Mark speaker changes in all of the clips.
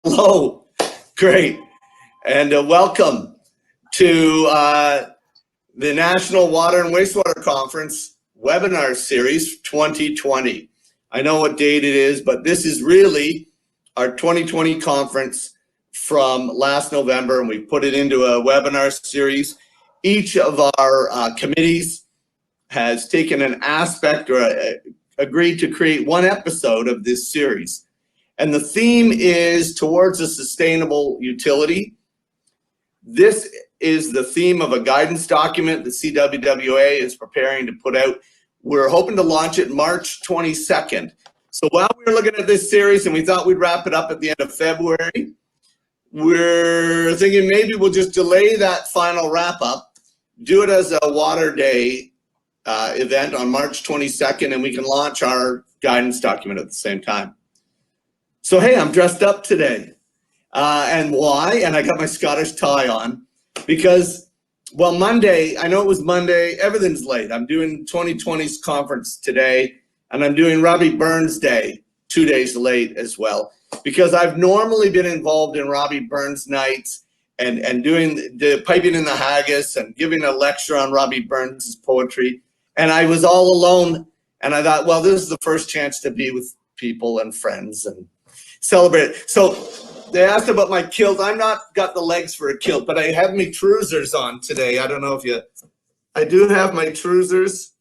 Speaker 1: Hello, great, and welcome to the National Water and Wastewater Conference webinar series 2020. I know what date it is, but this is really our 2020 conference from last November, and we put it into a webinar series. Each of our committees has taken an aspect or agreed to create one episode of this series. And the theme is towards a sustainable utility. This is the theme of a guidance document the CWWA is preparing to put out. We're hoping to launch it March 22nd. So while we were looking at this series and we thought we'd wrap it up at the end of February, we're thinking maybe we'll just delay that final wrap up, do it as a Water Day event on March 22nd, and we can launch our guidance document at the same time. So, hey, I'm dressed up today. And why? And I got my Scottish tie on because, well, Monday, I know it was Monday, everything's late. I'm doing 2020's conference today, and I'm doing Robbie Burns Day 2 days late as well, because I've normally been involved in Robbie Burns nights and doing the piping in the haggis and giving a lecture on Robbie Burns' poetry. And I was all alone, and I thought, well, this is the first chance to be with people and friends and celebrate. So they asked about my kilt. I'm not got the legs for a kilt, but I have my trousers on today. I don't know if you, I do have my trousers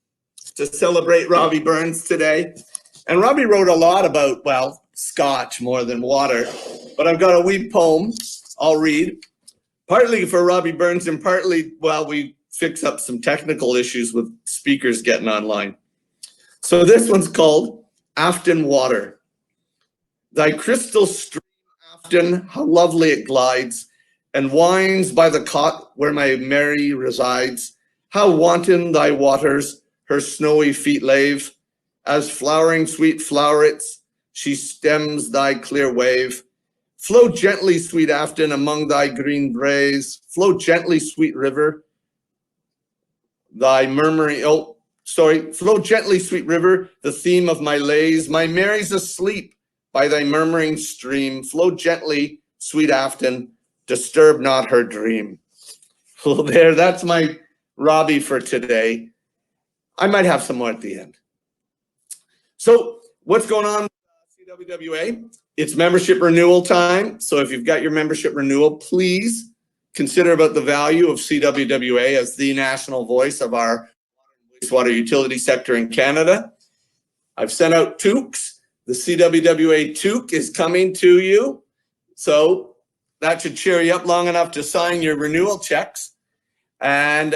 Speaker 1: to celebrate Robbie Burns today. And Robbie wrote a lot about, well, Scotch more than water, but I've got a wee poem I'll read, partly for Robbie Burns and partly while we fix up some technical issues with speakers getting online. So this one's called Afton Water. Thy crystal stream, Afton, how lovely it glides, and winds by the cot where my Mary resides. How wanton thy waters her snowy feet lave, as flowering sweet flowerets, she stems thy clear wave. Flow gently, sweet Afton, among thy green braes. Flow gently, sweet river, thy murmuring, flow gently, sweet river, the theme of my lays. My Mary's asleep by thy murmuring stream. Flow gently, sweet Afton, disturb not her dream. Well, there, that's my Robbie for today. I might have some more at the end. So what's going on with CWWA? It's membership renewal time. So if you've got your membership renewal, please consider about the value of CWWA as the national voice of our wastewater utility sector in Canada. I've sent out toques. The CWWA toque is coming to you. So that should cheer you up long enough to sign your renewal checks. And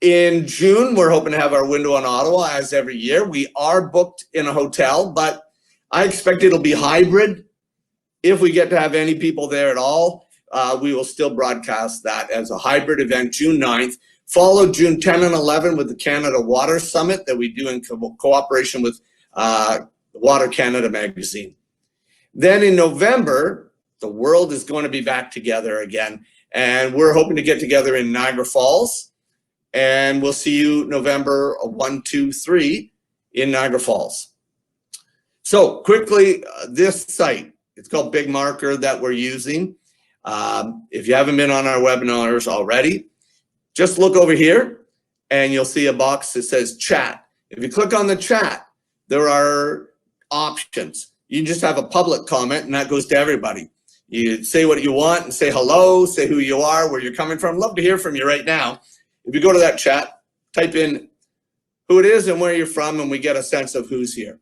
Speaker 1: in June, we're hoping to have our window on Ottawa as every year. We are booked in a hotel, but I expect it'll be hybrid. If we get to have any people there at all, we will still broadcast that as a hybrid event June 9th, followed June 10 and 11 with the Canada Water Summit that we do in cooperation with Water Canada magazine. Then in November, the world is going to be back together again, and we're hoping to get together in Niagara Falls, and we'll see you November 1, 2, 3 in Niagara Falls. So quickly, this site, it's called Big Marker that we're using. If you haven't been on our webinars already, just look over here and you'll see a box that says chat. If you click on the chat, there are options. You just have a public comment and that goes to everybody. You say what you want and say hello, say who you are, where you're coming from. Love to hear from you right now. If you go to that chat, type in who it is and where you're from, and we get a sense of who's here.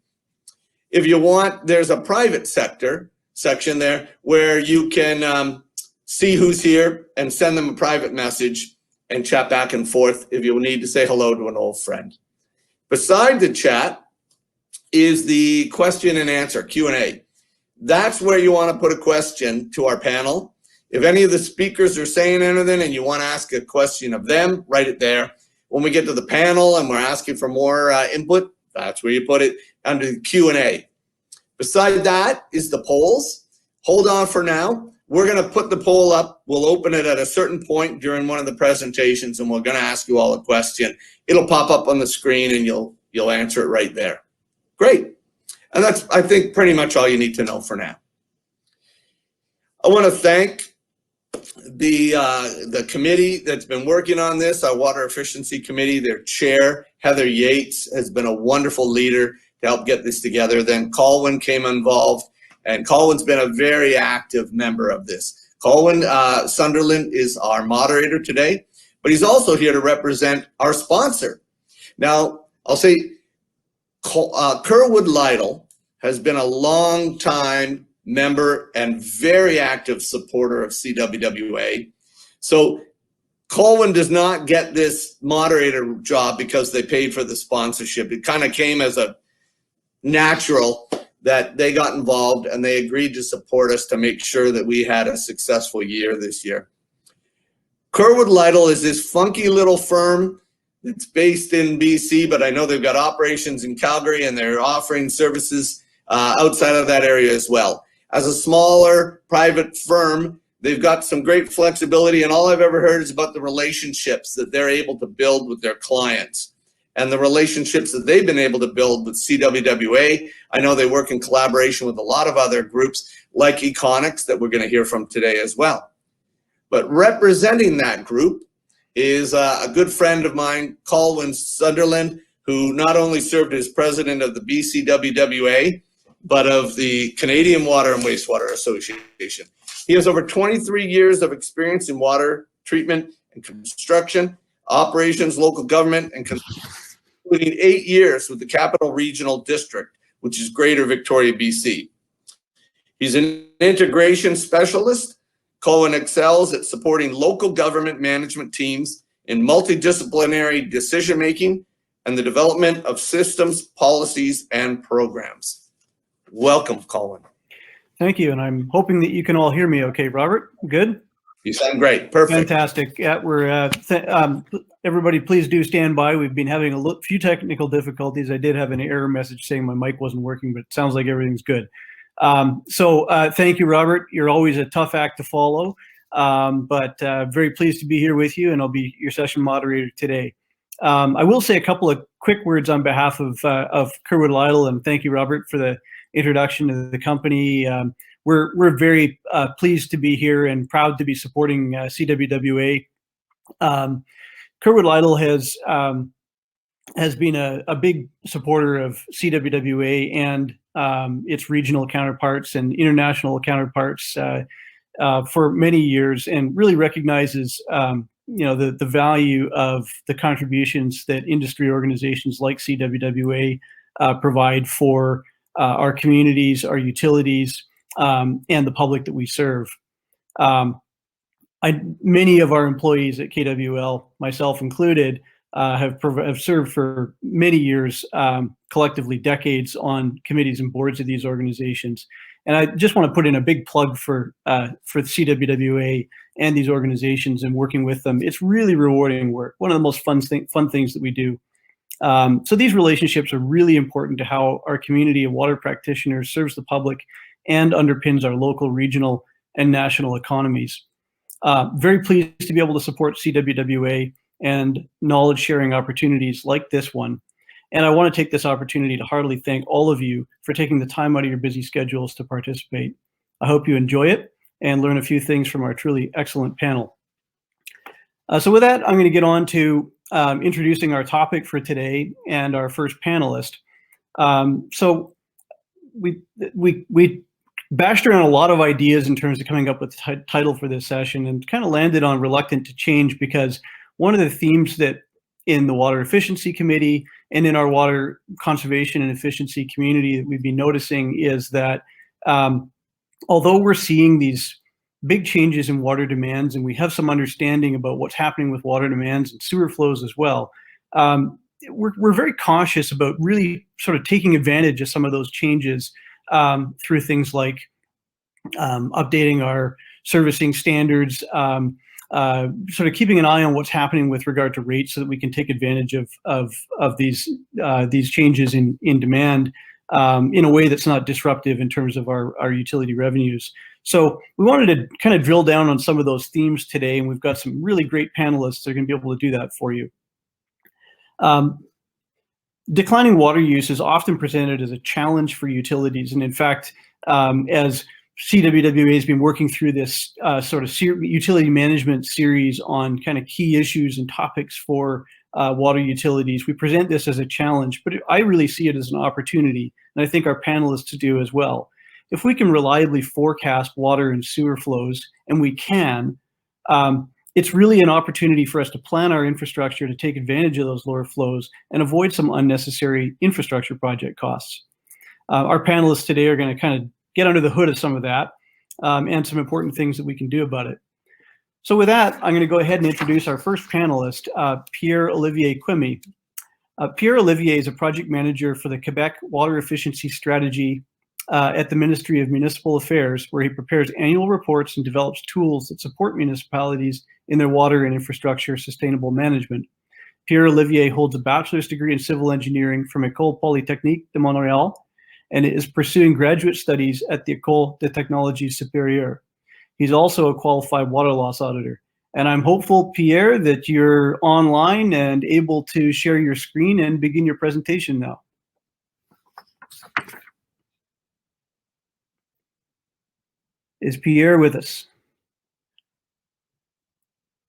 Speaker 1: If you want, there's a private section there where you can see who's here and send them a private message and chat back and forth if you need to say hello to an old friend. Beside the chat is the question and answer, Q&A. That's where you want to put a question to our panel. If any of the speakers are saying anything and you want to ask a question of them, write it there. When we get to the panel and we're asking for more input, that's where you put it under the Q&A. Beside that is the polls. Hold on for now. We're going to put the poll up. We'll open it at a certain point during one of the presentations, and we're going to ask you all a question. It'll pop up on the screen, and you'll answer it right there. Great. And that's, I think, pretty much all you need to know for now. I want to thank the committee that's been working on this, our Water Efficiency Committee. Their chair, Heather Yates, has been a wonderful leader to help get this together. Then Colwyn came involved, and Colwyn's been a very active member of this. Colwyn Sunderland is our moderator today, but he's also here to represent our sponsor. Now, I'll say Kerwood Lytle has been a long time member and very active supporter of CWWA. So Colwyn does not get this moderator job because they paid for the sponsorship. It kind of came as a natural that they got involved and they agreed to support us to make sure that we had a successful year this year. Kerwood Lytle is this funky little firm that's based in BC, but I know they've got operations in Calgary and they're offering services outside of that area as well. As a smaller private firm, they've got some great flexibility, and all I've ever heard is about the relationships that they're able to build with their clients and the relationships that they've been able to build with CWWA. I know they work in collaboration with a lot of other groups like Econics that we're going to hear from today as well. But representing that group is a good friend of mine, Colwyn Sunderland, who not only served as president of the BCWWA, but of the Canadian Water and Wastewater Association. He has over 23 years of experience in water treatment and construction, operations, local government, and including 8 years with the Capital Regional District, which is Greater Victoria, BC. He's an integration specialist. Colwyn excels at supporting local government management teams in multidisciplinary decision-making and the development of systems, policies, and programs. Welcome, Colwyn.
Speaker 2: Thank you, and I'm hoping that you can all hear me okay, Robert. Good?
Speaker 1: You sound great. Perfect.
Speaker 2: Fantastic. Yeah, we're everybody please do stand by. We've been having a few technical difficulties. I did have an error message saying my mic wasn't working, but it sounds like everything's good. Thank you, Robert. You're always a tough act to follow, but very pleased to be here with you, and I'll be your session moderator today. I will say a couple of quick words on behalf of Kerwood Lytle, and thank you, Robert, for the introduction to the company. We're very pleased to be here and proud to be supporting CWWA. Kerwood Lytle has been a big supporter of CWWA and its regional counterparts and international counterparts for many years, and really recognizes the value of the contributions that industry organizations like CWWA provide for our communities, our utilities, and the public that we serve. Many of our employees at KWL, myself included, have served for many years, collectively decades, on committees and boards of these organizations. And I just want to put in a big plug for CWWA and these organizations and working with them. It's really rewarding work, one of the most fun things that we do. So these relationships are really important to how our community of water practitioners serves the public and underpins our local, regional, and national economies. Very pleased to be able to support CWWA and knowledge sharing opportunities like this one. And I want to take this opportunity to heartily thank all of you for taking the time out of your busy schedules to participate. I hope you enjoy it and learn a few things from our truly excellent panel. So with that, I'm going to get on to introducing our topic for today and our first panelist. So we bashed around a lot of ideas in terms of coming up with the title for this session, and kind of landed on reluctant to change, because one of the themes that in the Water Efficiency Committee and in our water conservation and efficiency community that we've been noticing is that although we're seeing these big changes in water demands, and we have some understanding about what's happening with water demands and sewer flows as well, we're very cautious about really sort of taking advantage of some of those changes through things like updating our servicing standards, sort of keeping an eye on what's happening with regard to rates, so that we can take advantage of these changes in demand in a way that's not disruptive in terms of our utility revenues. So we wanted to kind of drill down on some of those themes today, and we've got some really great panelists that are going to be able to do that for you. Declining water use is often presented as a challenge for utilities, and in fact, as CWWA has been working through this sort of utility management series on kind of key issues and topics for water utilities. We present this as a challenge, but I really see it as an opportunity, and I think our panelists do as well. If we can reliably forecast water and sewer flows, and we can, it's really an opportunity for us to plan our infrastructure to take advantage of those lower flows and avoid some unnecessary infrastructure project costs. Our panelists today are going to kind of get under the hood of some of that and some important things that we can do about it. So with that, I'm going to go ahead and introduce our first panelist, Pierre-Olivier Quimmy. Pierre-Olivier is a project manager for the Quebec Water Efficiency Strategy at the Ministry of Municipal Affairs, where he prepares annual reports and develops tools that support municipalities in their water and infrastructure sustainable management. Pierre-Olivier holds a bachelor's degree in civil engineering from École Polytechnique de Montréal and is pursuing graduate studies at the École de Technologie Supérieure. He's also a qualified water loss auditor. And I'm hopeful, Pierre, that you're online and able to share your screen and begin your presentation now. Is Pierre with us?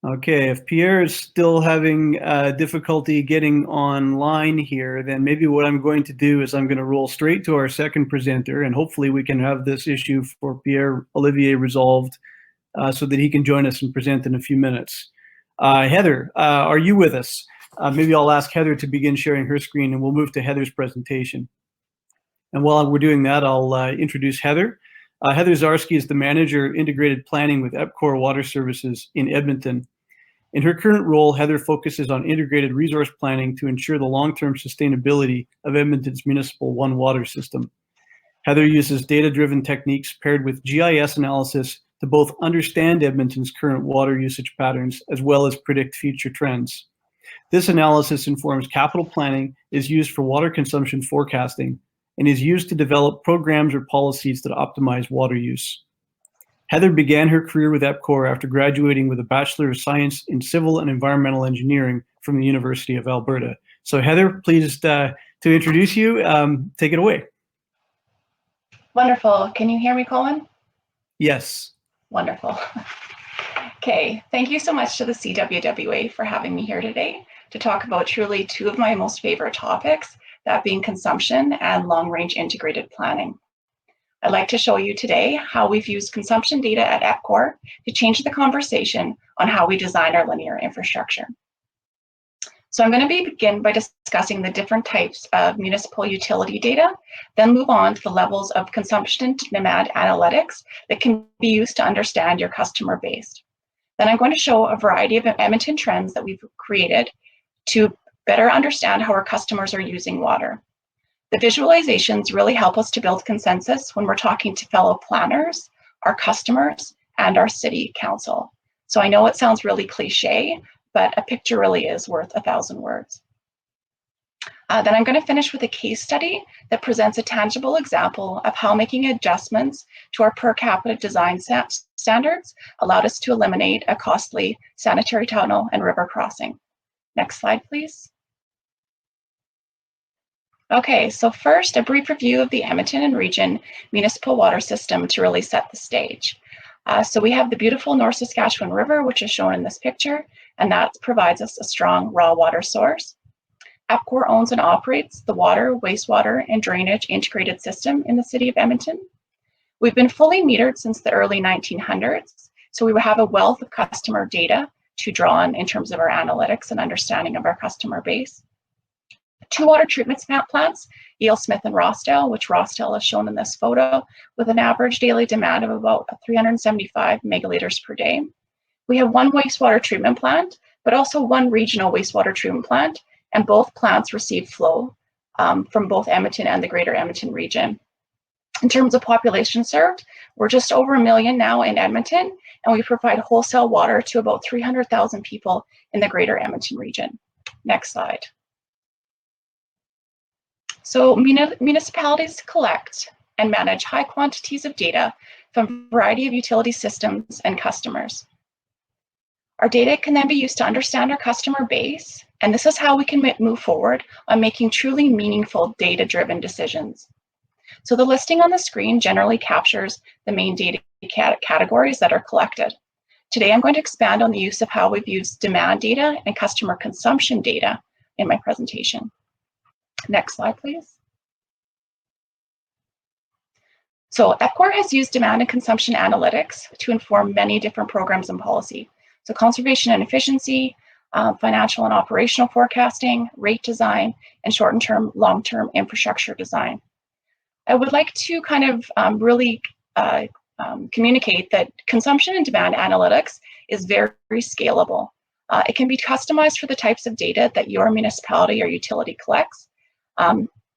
Speaker 2: Okay, if Pierre is still having difficulty getting online here, then maybe what I'm going to do is I'm going to roll straight to our second presenter, and hopefully we can have this issue for Pierre-Olivier resolved so that he can join us and present in a few minutes. Heather, are you with us? Maybe I'll ask Heather to begin sharing her screen, and we'll move to Heather's presentation. And while we're doing that, I'll introduce Heather. Heather Zarski is the Manager of Integrated Planning with EPCOR Water Services in Edmonton. In her current role, Heather focuses on integrated resource planning to ensure the long-term sustainability of Edmonton's municipal One Water system. Heather uses data-driven techniques paired with GIS analysis to both understand Edmonton's current water usage patterns as well as predict future trends. This analysis informs capital planning, is used for water consumption forecasting, and is used to develop programs or policies that optimize water use. Heather began her career with EPCOR after graduating with a Bachelor of Science in Civil and Environmental Engineering from the University of Alberta. So Heather, pleased to introduce you. Take it away.
Speaker 3: Wonderful. Can you hear me, Colin?
Speaker 2: Yes.
Speaker 3: Wonderful. Okay, thank you so much to the CWWA for having me here today to talk about truly two of my most favorite topics, that being consumption and long-range integrated planning. I'd like to show you today how we've used consumption data at EPCOR to change the conversation on how we design our linear infrastructure. So I'm going to begin by discussing the different types of municipal utility data, then move on to the levels of consumption demand analytics that can be used to understand your customer base. Then I'm going to show a variety of Edmonton trends that we've created to better understand how our customers are using water. The visualizations really help us to build consensus when we're talking to fellow planners, our customers, and our city council. So I know it sounds really cliche, but a picture really is worth 1,000 words. Then I'm going to finish with a case study that presents a tangible example of how making adjustments to our per capita design standards allowed us to eliminate a costly sanitary tunnel and river crossing. Next slide, please. Okay, so first, a brief review of the Edmonton and region municipal water system to really set the stage. So we have the beautiful North Saskatchewan River, which is shown in this picture, and that provides us a strong raw water source. EPCOR owns and operates the water, wastewater, and drainage integrated system in the city of Edmonton. We've been fully metered since the early 1900s, so we have a wealth of customer data to draw on in terms of our analytics and understanding of our customer base. 2 water treatment plants, Eel Smith and Rossdale, which Rossdale is shown in this photo, with an average daily demand of about 375 megaliters per day. We have 1 wastewater treatment plant, but also 1 regional wastewater treatment plant, and both plants receive flow from both Edmonton and the greater Edmonton region. In terms of population served, we're just over 1 million now in Edmonton, and we provide wholesale water to about 300,000 people in the greater Edmonton region. Next slide. So municipalities collect and manage high quantities of data from a variety of utility systems and customers. Our data can then be used to understand our customer base, and this is how we can move forward on making truly meaningful data-driven decisions. So the listing on the screen generally captures the main data categories that are collected. Today, I'm going to expand on the use of how we've used demand data and customer consumption data in my presentation. Next slide, please. So EPCOR has used demand and consumption analytics to inform many different programs and policy. So conservation and efficiency, financial and operational forecasting, rate design, and short-term, long-term infrastructure design. I would like to kind of really communicate that consumption and demand analytics is very, very scalable. It can be customized for the types of data that your municipality or utility collects.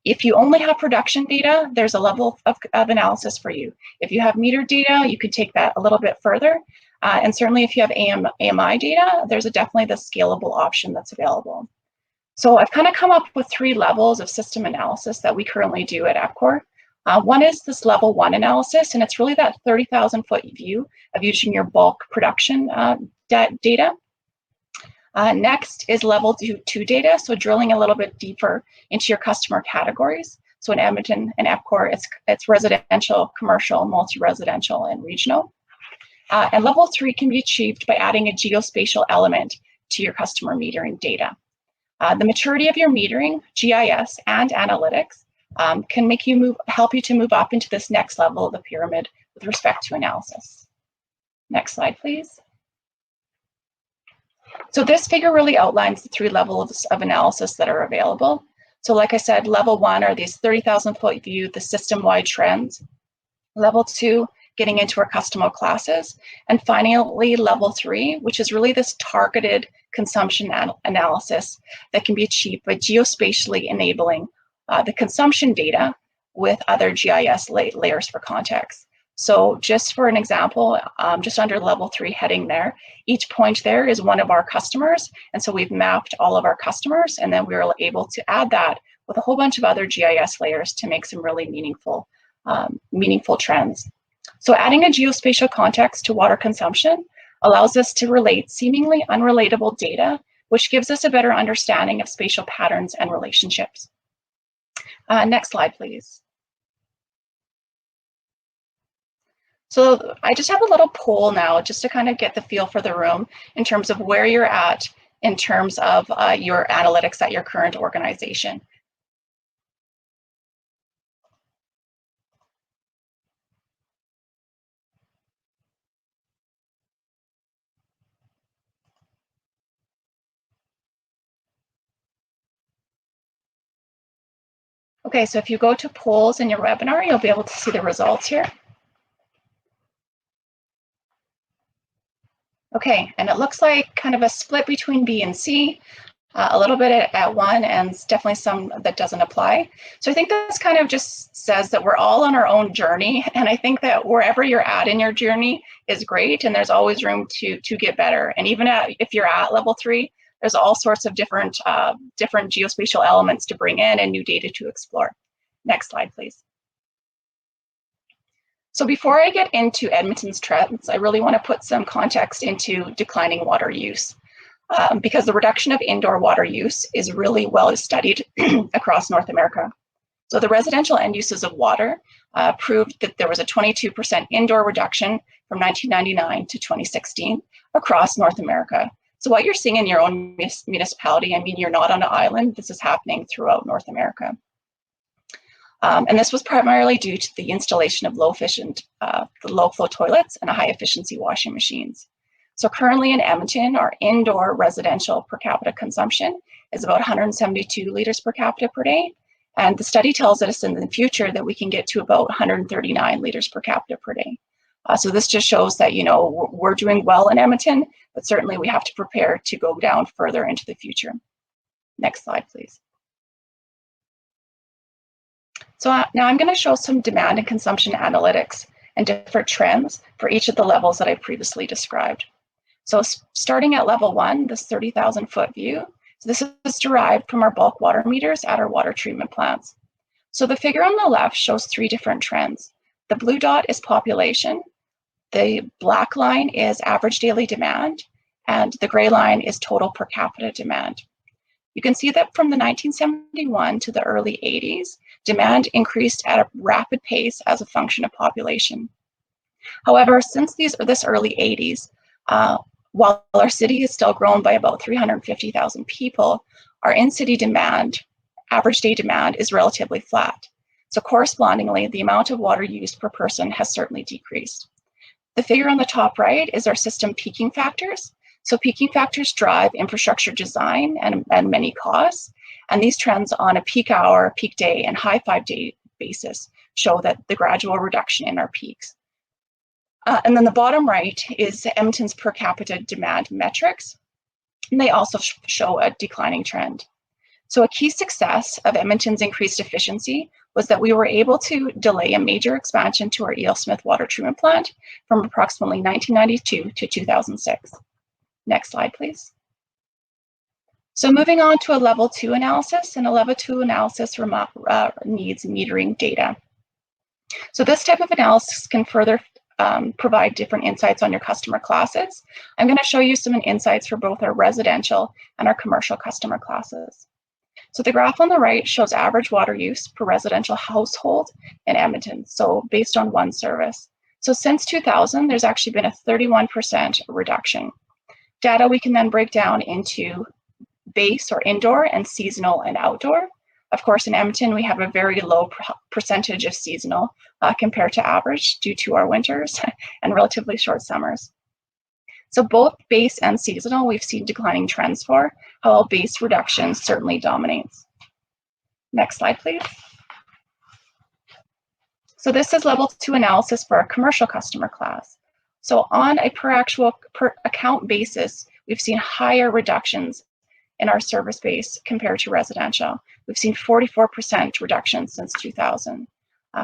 Speaker 3: If you only have production data, there's a level of analysis for you. If you have meter data, you could take that a little bit further. And certainly if you have AMI data, there's definitely the scalable option that's available. So I've kind of come up with 3 levels of system analysis that we currently do at EPCOR. One is this level 1 analysis, and it's really that 30,000 foot view of using your bulk production data. Next is level 2 data, so drilling a little bit deeper into your customer categories. So in Edmonton and EPCOR, it's residential, commercial, multi-residential, and regional. And level 3 can be achieved by adding a geospatial element to your customer metering data. The maturity of your metering, GIS, and analytics can help you to move up into this next level of the pyramid with respect to analysis. Next slide, please. So this figure really outlines the 3 levels of analysis that are available. So like I said, level 1 are these 30,000 foot view, the system-wide trends. Level 2, getting into our customer classes. And finally, level 3, which is really this targeted consumption analysis that can be achieved by geospatially enabling the consumption data with other GIS layers for context. So just for an example, just under level 3 heading there, each point there is one of our customers. And so we've mapped all of our customers, and then we were able to add that with a whole bunch of other GIS layers to make some really meaningful trends. So adding a geospatial context to water consumption allows us to relate seemingly unrelatable data, which gives us a better understanding of spatial patterns and relationships. Next slide, please. So I just have a little poll now just to kind of get the feel for the room in terms of where you're at in terms of your analytics at your current organization. Okay, so if you go to polls in your webinar, you'll be able to see the results here. Okay, and it looks like kind of a split between B and C, a little bit at 1, and definitely some that doesn't apply. So I think this kind of just says that we're all on our own journey, and I think that wherever you're at in your journey is great, and there's always room to get better. And even if you're at level 3, there's all sorts of different geospatial elements to bring in and new data to explore. Next slide, please. So before I get into Edmonton's trends, I really want to put some context into declining water use, because the reduction of indoor water use is really well studied across North America. So the residential end uses of water proved that there was a 22% indoor reduction from 1999 to 2016 across North America. So what you're seeing in your own municipality, I mean, you're not on an island, this is happening throughout North America. And this was primarily due to the installation of low flow toilets and high efficiency washing machines. So currently in Edmonton, our indoor residential per capita consumption is about 172 liters per capita per day. And the study tells us in the future that we can get to about 139 liters per capita per day. So this just shows that, you know, we're doing well in Edmonton, but certainly we have to prepare to go down further into the future. Next slide, please. So now I'm going to show some demand and consumption analytics and different trends for each of the levels that I previously described. So starting at level 1, this 30,000 foot view, so this is derived from our bulk water meters at our water treatment plants. So the figure on the left shows 3 different trends. The blue dot is population, the black line is average daily demand, and the gray line is total per capita demand. You can see that from the 1971 to the early 80s, demand increased at a rapid pace as a function of population. However, since this early 80s, while our city has still grown by about 350,000 people, our in-city demand, average day demand, is relatively flat. So correspondingly, the amount of water used per person has certainly decreased. The figure on the top right is our system peaking factors. So peaking factors drive infrastructure design and many costs. And these trends on a peak hour, peak day, and high 5-day basis show that the gradual reduction in our peaks. And then the bottom right is Edmonton's per capita demand metrics. And they also show a declining trend. So a key success of Edmonton's increased efficiency was that we were able to delay a major expansion to our E.L. Smith water treatment plant from approximately 1992 to 2006. Next slide, please. So moving on to a level 2 analysis, and a level 2 analysis needs metering data. So this type of analysis can further provide different insights on your customer classes. I'm going to show you some insights for both our residential and our commercial customer classes. So the graph on the right shows average water use per residential household in Edmonton, so based on one service. So since 2000, there's actually been a 31% reduction. Data we can then break down into base or indoor and seasonal and outdoor. Of course, in Edmonton, we have a very low percentage of seasonal compared to average due to our winters and relatively short summers. So both base and seasonal, we've seen declining trends for, while base reduction certainly dominates. Next slide, please. So this is level 2 analysis for our commercial customer class. So on a per account basis, we've seen higher reductions in our service base compared to residential. We've seen 44% reduction since 2000.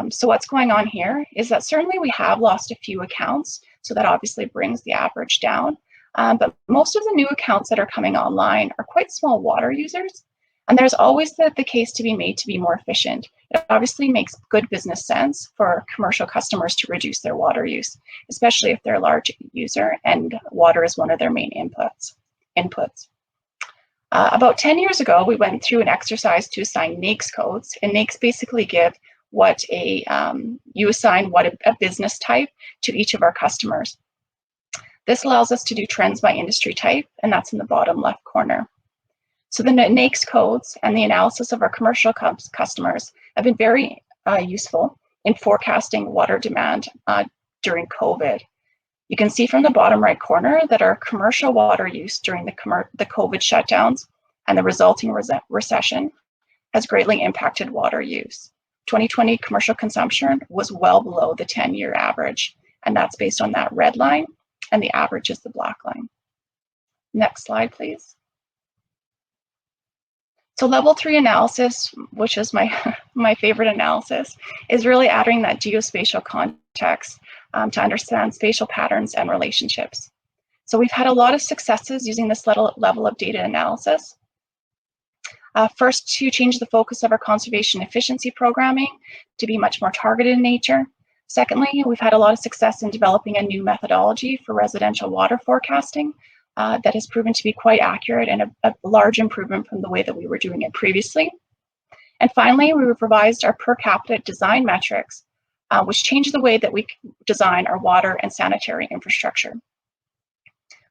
Speaker 3: So what's going on here is that certainly we have lost a few accounts, so that obviously brings the average down. But most of the new accounts that are coming online are quite small water users, and there's always the case to be made to be more efficient. It obviously makes good business sense for commercial customers to reduce their water use, especially if they're a large user and water is one of their main inputs. About 10 years ago, we went through an exercise to assign NAICS codes, and NAICS basically give what you assign what a business type to each of our customers. This allows us to do trends by industry type, and that's in the bottom left corner. So the NAICS codes and the analysis of our commercial customers have been very useful in forecasting water demand during COVID. You can see from the bottom right corner that our commercial water use during the COVID shutdowns and the resulting recession has greatly impacted water use. 2020 commercial consumption was well below the 10-year average, and that's based on that red line, and the average is the black line. Next slide, please. So level 3 analysis, which is my favorite analysis, is really adding that geospatial context to understand spatial patterns and relationships. So we've had a lot of successes using this level of data analysis. First, to change the focus of our conservation efficiency programming to be much more targeted in nature. Secondly, we've had a lot of success in developing a new methodology for residential water forecasting that has proven to be quite accurate and a large improvement from the way that we were doing it previously. And finally, we revised our per capita design metrics, which changed the way that we design our water and sanitary infrastructure.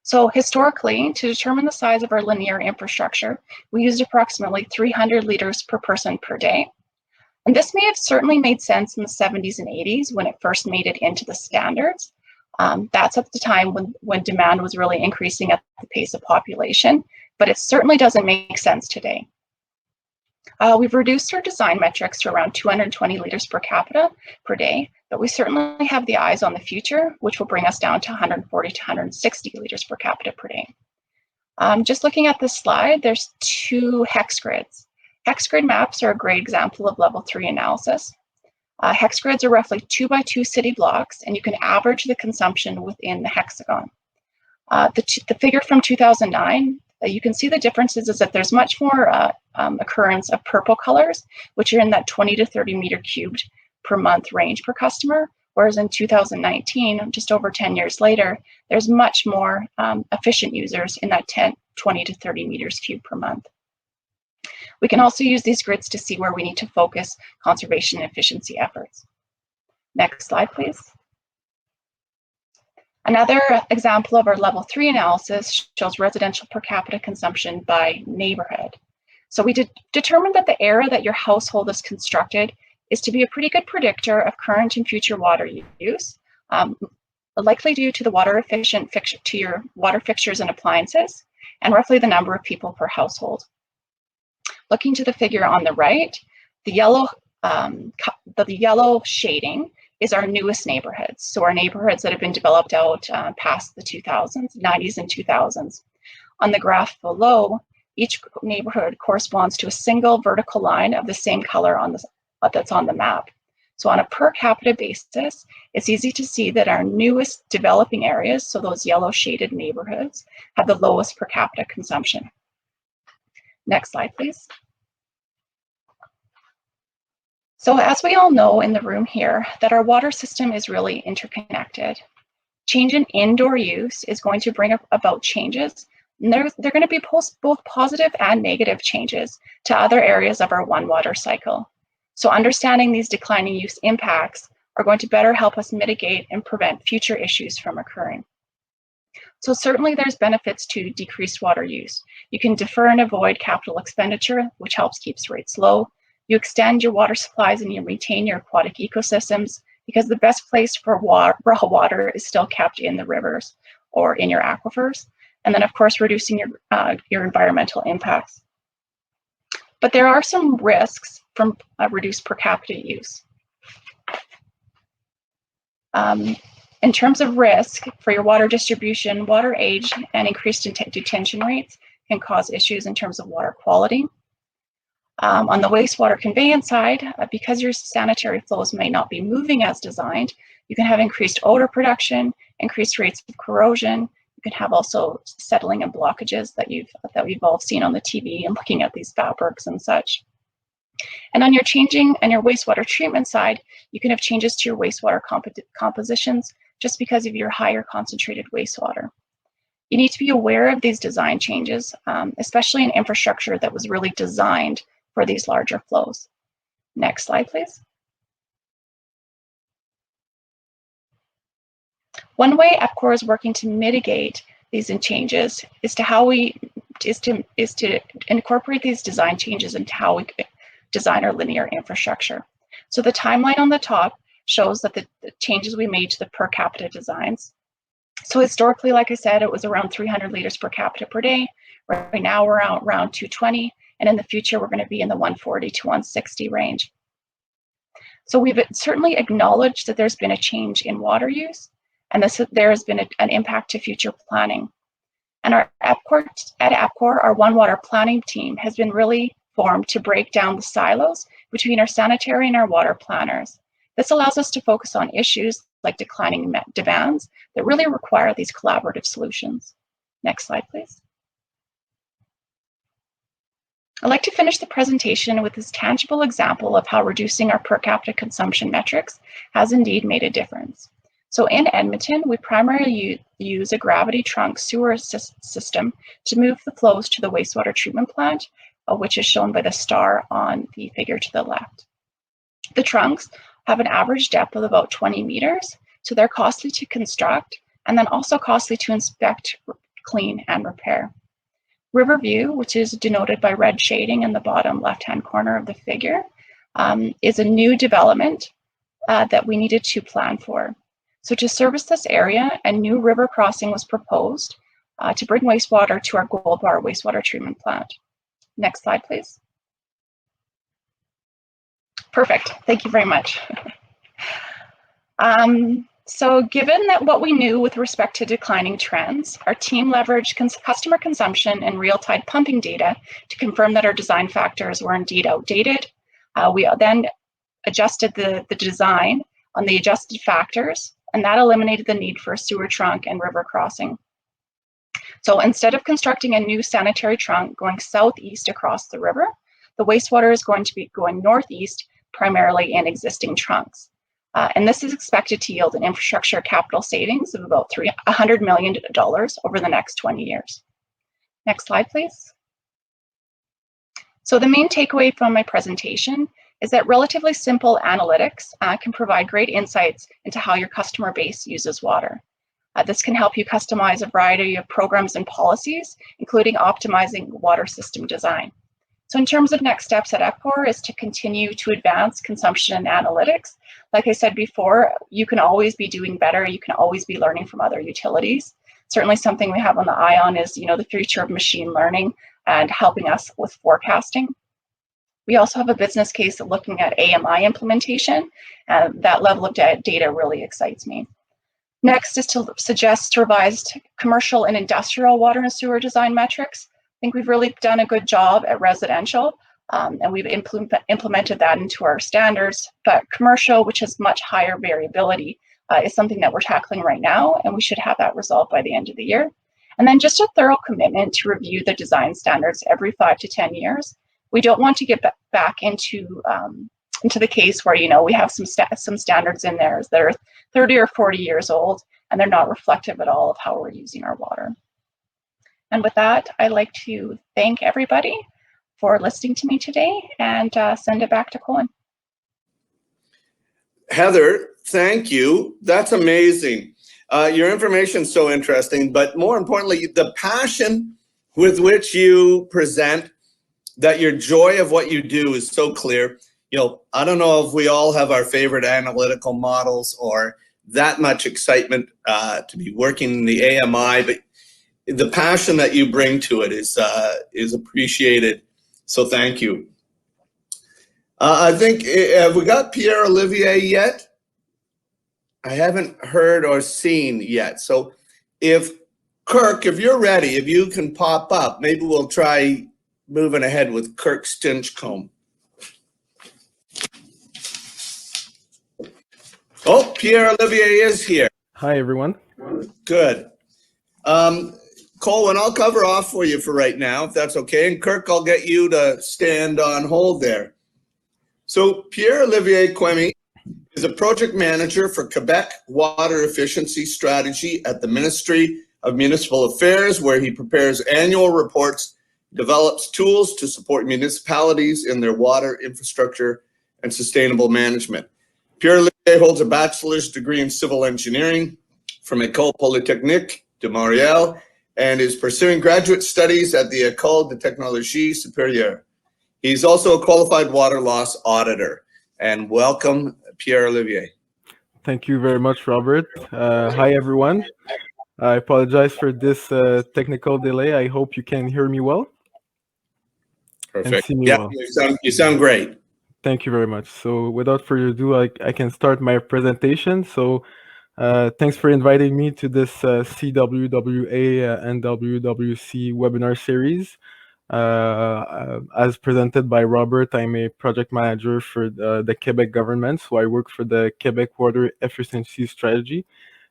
Speaker 3: So historically, to determine the size of our linear infrastructure, we used approximately 300 liters per person per day. And this may have certainly made sense in the 70s and 80s when it first made it into the standards. That's at the time when demand was really increasing at the pace of population, but it certainly doesn't make sense today. We've reduced our design metrics to around 220 liters per capita per day, but we certainly have the eyes on the future, which will bring us down to 140 to 160 liters per capita per day. Just looking at this slide, there's 2 hex grids. Hex grid maps are a great example of level 3 analysis. Hex grids are roughly 2 by 2 city blocks, and you can average the consumption within the hexagon. The figure from 2009, you can see the differences is that there's much more occurrence of purple colors, which are in that 20 to 30 meter cubed per month range per customer, whereas in 2019, just over 10 years later, there's much more efficient users in that 20 to 30 meters cubed per month. We can also use these grids to see where we need to focus conservation and efficiency efforts. Next slide, please. Another example of our level 3 analysis shows residential per capita consumption by neighborhood. So we determined that the area that your household is constructed is to be a pretty good predictor of current and future water use, likely due to the water efficient to your water fixtures and appliances, and roughly the number of people per household. Looking to the figure on the right, the yellow shading is our newest neighborhoods. So our neighborhoods that have been developed out past the 90s and 2000s. On the graph below, each neighborhood corresponds to a single vertical line of the same color that's on the map. So on a per capita basis, it's easy to see that our newest developing areas, so those yellow shaded neighborhoods, have the lowest per capita consumption. Next slide, please. So as we all know in the room here, that our water system is really interconnected. Change in indoor use is going to bring about changes, and they're going to be both positive and negative changes to other areas of our one water cycle. So understanding these declining use impacts are going to better help us mitigate and prevent future issues from occurring. So certainly there's benefits to decreased water use. You can defer and avoid capital expenditure, which helps keep rates low. You extend your water supplies and you retain your aquatic ecosystems, because the best place for raw water is still kept in the rivers or in your aquifers. And then of course, reducing your environmental impacts. But there are some risks from reduced per capita use. In terms of risk for your water distribution, water age and increased detention rates can cause issues in terms of water quality. On the wastewater conveyance side, because your sanitary flows may not be moving as designed, you can have increased odor production, increased rates of corrosion. You can have also settling and blockages that we've all seen on the TV and looking at these fabrics and such. And on your wastewater treatment side, you can have changes to your wastewater compositions just because of your higher concentrated wastewater. You need to be aware of these design changes, especially in infrastructure that was really designed for these larger flows. Next slide, please. One way EPCOR is working to mitigate these changes is to incorporate these design changes into how we design our linear infrastructure. So the timeline on the top shows that the changes we made to the per capita designs. So historically, like I said, it was around 300 liters per capita per day. Right now we're around 220, and in the future we're going to be in the 140 to 160 range. So we've certainly acknowledged that there's been a change in water use, and there has been an impact to future planning. And at EPCOR, our One Water planning team has been really formed to break down the silos between our sanitary and our water planners. This allows us to focus on issues like declining demands that really require these collaborative solutions. Next slide, please. I'd like to finish the presentation with this tangible example of how reducing our per capita consumption metrics has indeed made a difference. So in Edmonton, we primarily use a gravity trunk sewer system to move the flows to the wastewater treatment plant, which is shown by the star on the figure to the left. The trunks have an average depth of about 20 meters, so they're costly to construct and then also costly to inspect, clean, and repair. Riverview, which is denoted by red shading in the bottom left-hand corner of the figure, is a new development that we needed to plan for. So to service this area, a new river crossing was proposed to bring wastewater to our Gold Bar wastewater treatment plant. Next slide, please. Perfect, thank you very much. So given that what we knew with respect to declining trends, our team leveraged customer consumption and real-time pumping data to confirm that our design factors were indeed outdated. We then adjusted the design on the adjusted factors, and that eliminated the need for a sewer trunk and river crossing. So instead of constructing a new sanitary trunk going southeast across the river, the wastewater is going to be going northeast, primarily in existing trunks. And this is expected to yield an infrastructure capital savings of about $100 million over the next 20 years. Next slide, please. So the main takeaway from my presentation is that relatively simple analytics can provide great insights into how your customer base uses water. This can help you customize a variety of programs and policies, including optimizing water system design. So in terms of next steps at EPCOR is to continue to advance consumption and analytics. Like I said before, you can always be doing better. You can always be learning from other utilities. Certainly something we have on the eye on is, the future of machine learning and helping us with forecasting. We also have a business case looking at AMI implementation, and that level of data really excites me. Next is to suggest revised commercial and industrial water and sewer design metrics. I think we've really done a good job at residential, and we've implemented that into our standards, but commercial, which has much higher variability, is something that we're tackling right now, and we should have that resolved by the end of the year. And then just a thorough commitment to review the design standards every 5 to 10 years. We don't want to get back into the case where, we have some standards in there that are 30 or 40 years old, and they're not reflective at all of how we're using our water. And with that, I'd like to thank everybody for listening to me today and send it back to Colin.
Speaker 1: Heather, thank you. That's amazing. Your information is so interesting, but more importantly, the passion with which you present, that your joy of what you do is so clear. I don't know if we all have our favorite analytical models or that much excitement to be working in the AMI, but the passion that you bring to it is appreciated. So thank you. I think, have we got Pierre Olivier yet? I haven't heard or seen yet. So Kirk, if you're ready, if you can pop up, maybe we'll try moving ahead with Kirk Stinchcombe. Oh, Pierre Olivier is here.
Speaker 4: Hi, everyone.
Speaker 1: Good. Colin, I'll cover off for you for right now, if that's okay. And Kirk, I'll get you to stand on hold there. So Pierre Olivier Quemi is a project manager for Quebec Water Efficiency Strategy at the Ministry of Municipal Affairs, where he prepares annual reports, develops tools to support municipalities in their water infrastructure and sustainable management. Pierre Olivier holds a bachelor's degree in civil engineering from École Polytechnique de Montréal and is pursuing graduate studies at the École de Technologie Supérieure. He's also a qualified water loss auditor. And welcome, Pierre Olivier.
Speaker 4: Thank you very much, Robert. Hi, everyone. I apologize for this technical delay. I hope you can hear me well.
Speaker 1: Perfect.
Speaker 4: And see me
Speaker 1: yeah,
Speaker 4: well.
Speaker 1: You sound great.
Speaker 4: Thank you very much. So without further ado, I can start my presentation. So thanks for inviting me to this CWWA and WWC webinar series. As presented by Robert, I'm a project manager for the Quebec government. So I work for the Quebec Water Efficiency Strategy.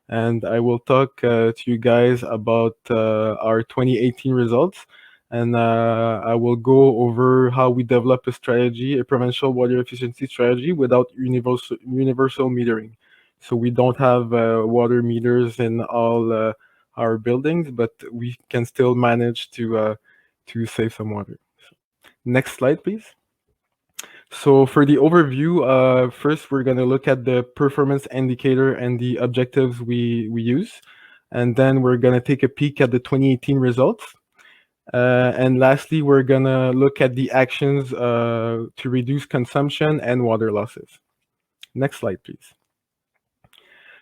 Speaker 4: And I will talk to you guys about our 2018 results. And I will go over how we develop a strategy, a provincial water efficiency strategy without universal metering. So we don't have water meters in all our buildings, but we can still manage to save some water. So, next slide, please. So for the overview, first we're going to look at the performance indicator and the objectives we use. And then we're going to take a peek at the 2018 results. And lastly, we're going to look at the actions to reduce consumption and water losses. Next slide, please.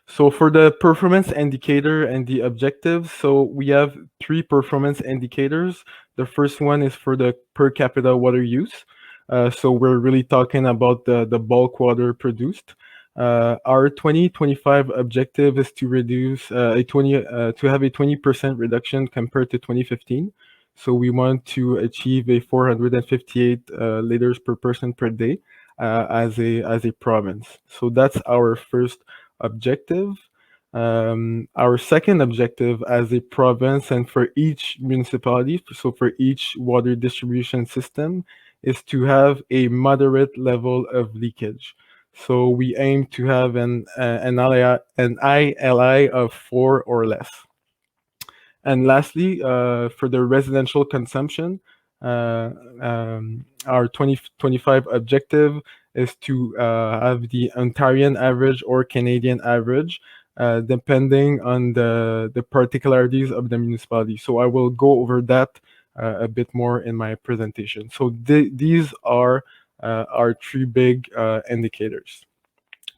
Speaker 4: So for the performance indicator and the objectives, so we have 3 performance indicators. The first one is for the per capita water use. So we're really talking about the bulk water produced. Our 2025 objective is to reduce to have a 20% reduction compared to 2015. So we want to achieve a 458 liters per person per day as a province. So that's our first objective. Our second objective as a province and for each municipality, so for each water distribution system, is to have a moderate level of leakage. So we aim to have an ILI of 4 or less. And lastly, for the residential consumption, Our 2025 objective is to have the Ontarian average or Canadian average, depending on the particularities of the municipality. So I will go over that a bit more in my presentation. So these are our three big indicators.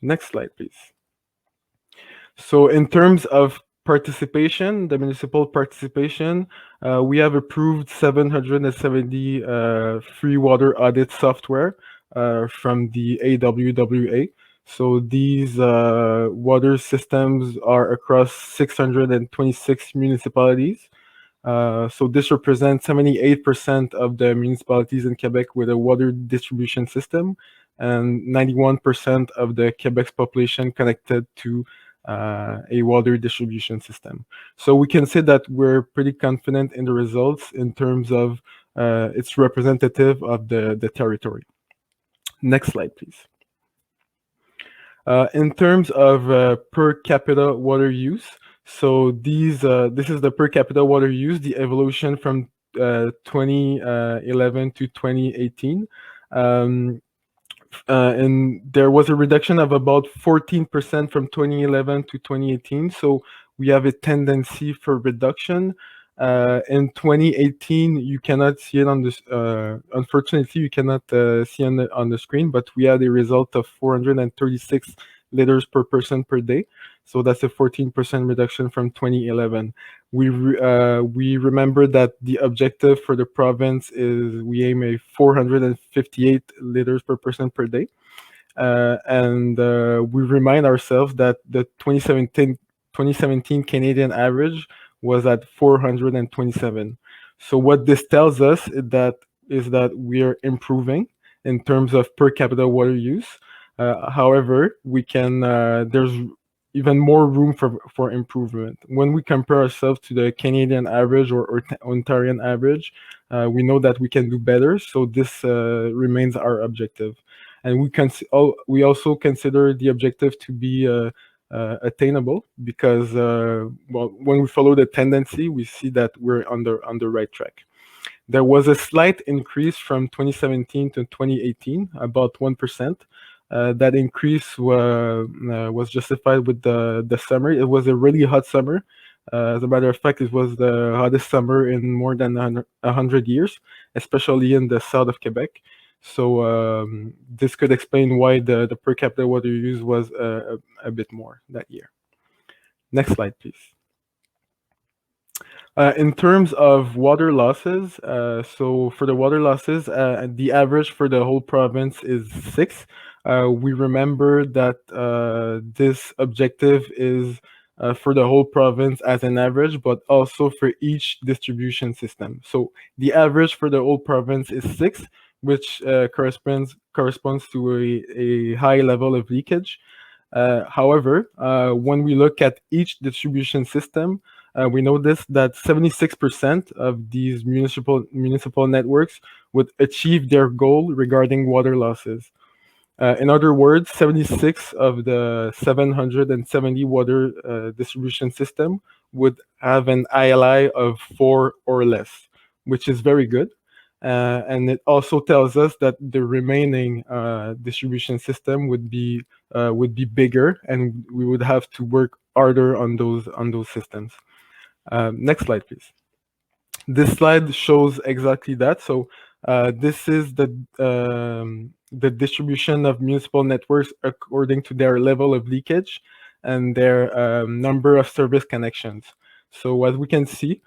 Speaker 4: Next slide, please. So in terms of participation, the municipal participation, we have approved 770 free water audit software from the AWWA. So these water systems are across 626 municipalities. So this represents 78% of the municipalities in Quebec with a water distribution system, and 91% of the Quebec's population connected to a water distribution system. So we can say that we're pretty confident in the results in terms of it's representative of the territory. Next slide, please. In terms of per capita water use, so this is the per capita water use, the evolution from 2011 to 2018. And there was a reduction of about 14% from 2011 to 2018. So we have a tendency for reduction. In 2018, you cannot see it on this. Unfortunately, you cannot see on the screen, but we had a result of 436 liters per person per day. So that's a 14% reduction from 2011. We remember that the objective for the province is we aim a 458 liters per person per day. And we remind ourselves that the 2017 Canadian average was at 427. So what this tells us is that we are improving in terms of per capita water use. However, there's even more room for improvement. When we compare ourselves to the Canadian average or Ontarian average, we know that we can do better. So this remains our objective. And we also consider the objective to be attainable because when we follow the tendency, we see that we're on the right track. There was a slight increase from 2017 to 2018, about 1%. That increase was justified with the summer. It was a really hot summer. As a matter of fact, it was the hottest summer in more than 100 years, especially in the south of Quebec. So this could explain why the per capita water use was a bit more that year. Next slide, please. In terms of water losses, so for the water losses, the average for the whole province is 6. We remember that this objective is for the whole province as an average, but also for each distribution system. So the average for the whole province is 6, which corresponds to a high level of leakage. However, when we look at each distribution system, we notice that 76% of these municipal networks would achieve their goal regarding water losses. In other words, 76 of the 770 water distribution system would have an ILI of 4 or less, which is very good. And it also tells us that the remaining distribution system would be bigger, and we would have to work harder on those systems. Next slide, please. This slide shows exactly that. So this is the distribution of municipal networks according to their level of leakage and their number of service connections. So as we can see,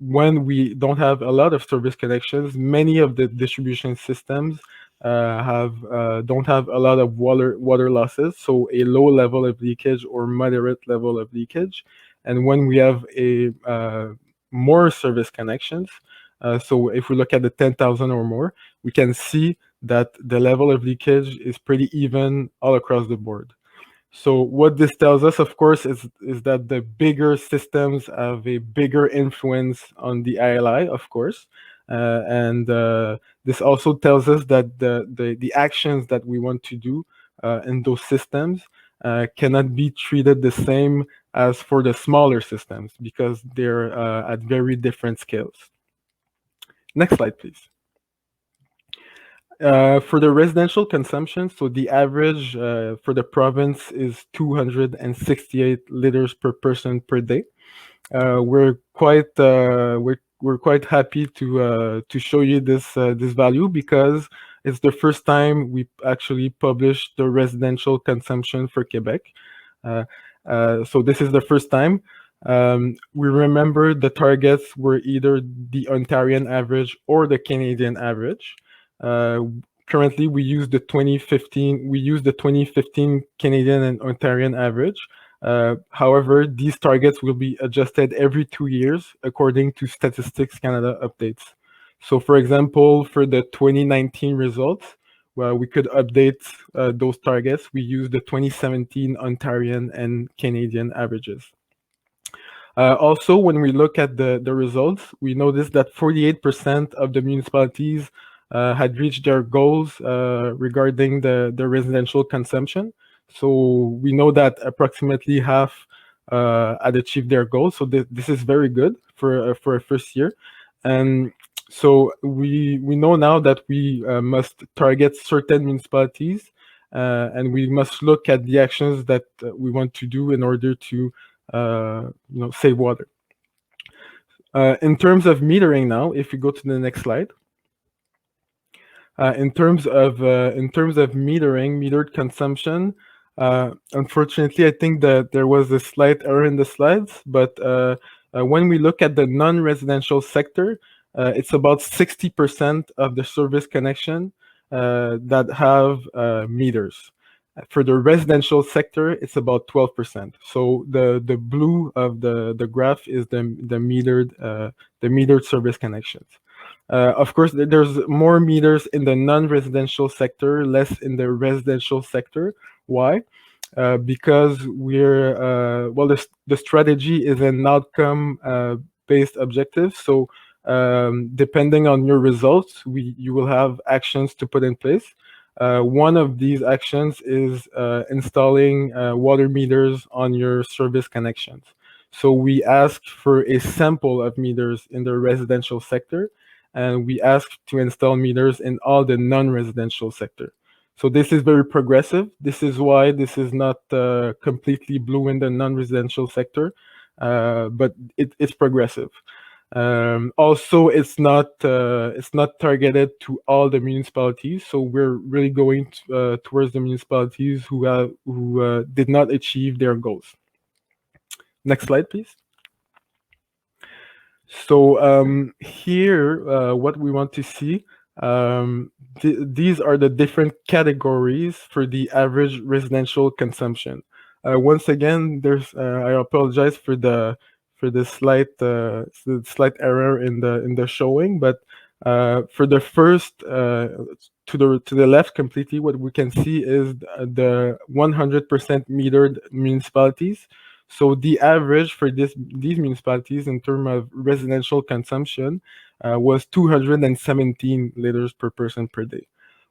Speaker 4: when we don't have a lot of service connections, many of the distribution systems don't have a lot of water losses, so a low level of leakage or moderate level of leakage. And when we have more service connections, so if we look at the 10,000 or more, we can see that the level of leakage is pretty even all across the board. So what this tells us, of course, is that the bigger systems have a bigger influence on the ILI, of course. And this also tells us that the actions that we want to do in those systems cannot be treated the same as for the smaller systems because they're at very different scales. Next slide, please. For the residential consumption, so the average for the province is 268 liters per person per day. We're quite happy to show you this this value because it's the first time we actually published the residential consumption for Quebec. So this is the first time. We remember the targets were either the Ontarian average or the Canadian average. Currently, we use the 2015 Canadian and Ontarian average. However, these targets will be adjusted every 2 years according to Statistics Canada updates. So, for example, for the 2019 results, well, we could update those targets. We use the 2017 Ontarian and Canadian averages. Also, when we look at the results, we notice that 48% of the municipalities had reached their goals regarding the residential consumption. So we know that approximately half had achieved their goals. So this is very good for a first year. And so we know now that we must target certain municipalities and we must look at the actions that we want to do in order to save water. In terms of metering now, if you go to the next slide. In terms of metering, metered consumption, unfortunately, I think that there was a slight error in the slides, but when we look at the non-residential sector, it's about 60% of the service connection that have meters. For the residential sector, it's about 12%. So the blue of the graph is the metered service connections. Of course, there's more meters in the non-residential sector, less in the residential sector. Why? Because the strategy is an outcome-based objective. So depending on your results, you will have actions to put in place. One of these actions is installing water meters on your service connections. So we ask for a sample of meters in the residential sector, and we ask to install meters in all the non-residential sector. So this is very progressive. This is why this is not completely blue in the non-residential sector, but it's progressive. Also, it's not targeted to all the municipalities. So we're really going towards the municipalities who did not achieve their goals. Next slide, please. So here, what we want to see, these are the different categories for the average residential consumption. Once again, I apologize for the slight error in the showing, but for the first to the left completely, what we can see is the 100% metered municipalities. So the average for these municipalities in terms of residential consumption was 217 liters per person per day.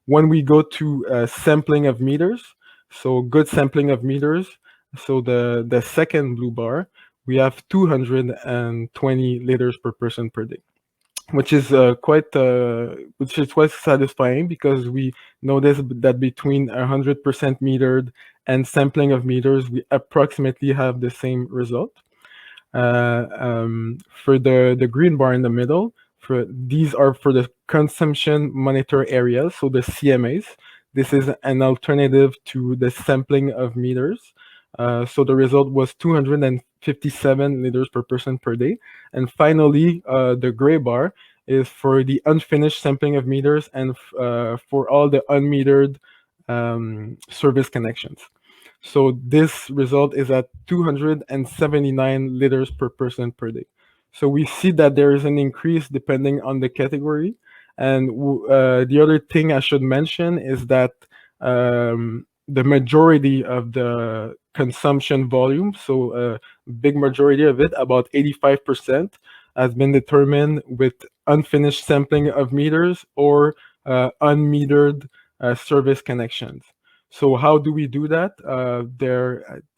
Speaker 4: When we go to sampling of meters, so good sampling of meters, so the second blue bar, we have 220 liters per person per day, which is quite satisfying because we notice that between 100% metered and sampling of meters, we approximately have the same result. For the green bar in the middle, these are for the consumption monitor areas, so the CMAs. This is an alternative to the sampling of meters. So the result was 257 liters per person per day. And finally, the gray bar is for the unfinished sampling of meters and for all the unmetered service connections. So this result is at 279 liters per person per day. So we see that there is an increase depending on the category. And the other thing I should mention is that the majority of the consumption volume, so a big majority of it, about 85%, has been determined with unfinished sampling of meters or unmetered service connections. So how do we do that?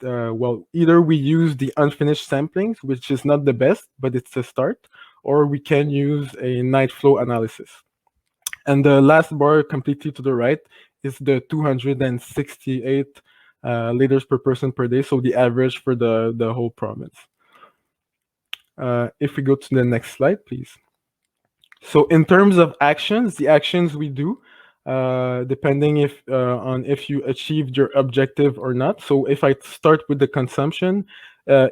Speaker 4: Well, either we use the unfinished samplings, which is not the best, but it's a start, or we can use a night flow analysis. And the last bar completely to the right is the 268 liters per person per day, so the average for the whole province. If we go to the next slide, please. So in terms of actions, the actions we do, depending on if you achieved your objective or not. So if I start with the consumption,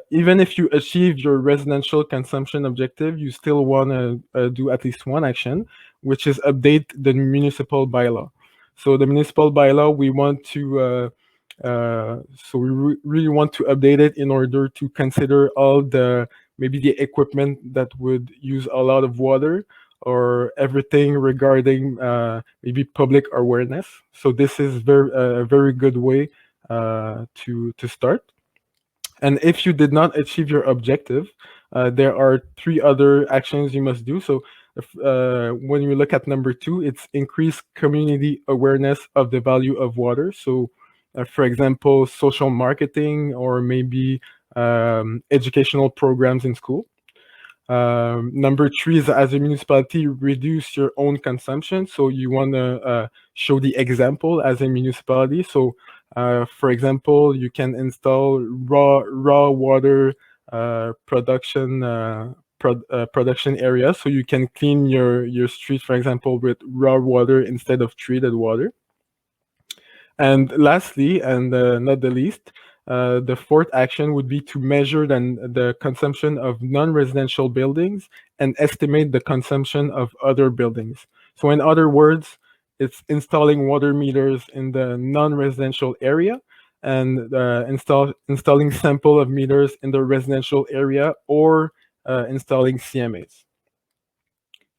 Speaker 4: even if you achieve your residential consumption objective, you still want to do at least one action, which is update the municipal bylaw. So the municipal bylaw, we want to, really want to update it in order to consider all maybe the equipment that would use a lot of water, or everything regarding maybe public awareness. So this is a very good way to start. And if you did not achieve your objective, there are 3 other actions you must do. So when you look at number 2, it's increase community awareness of the value of water. So for example, social marketing, or maybe educational programs in school. Number 3 is, as a municipality, reduce your own consumption. So you want to show the example as a municipality. So for example, you can install raw water production area, so you can clean your street, for example, with raw water instead of treated water. And lastly, and not the least, the 4th action would be to measure the consumption of non-residential buildings and estimate the consumption of other buildings. So in other words, it's installing water meters in the non-residential area, and installing sample of meters in the residential area, or installing CMAs.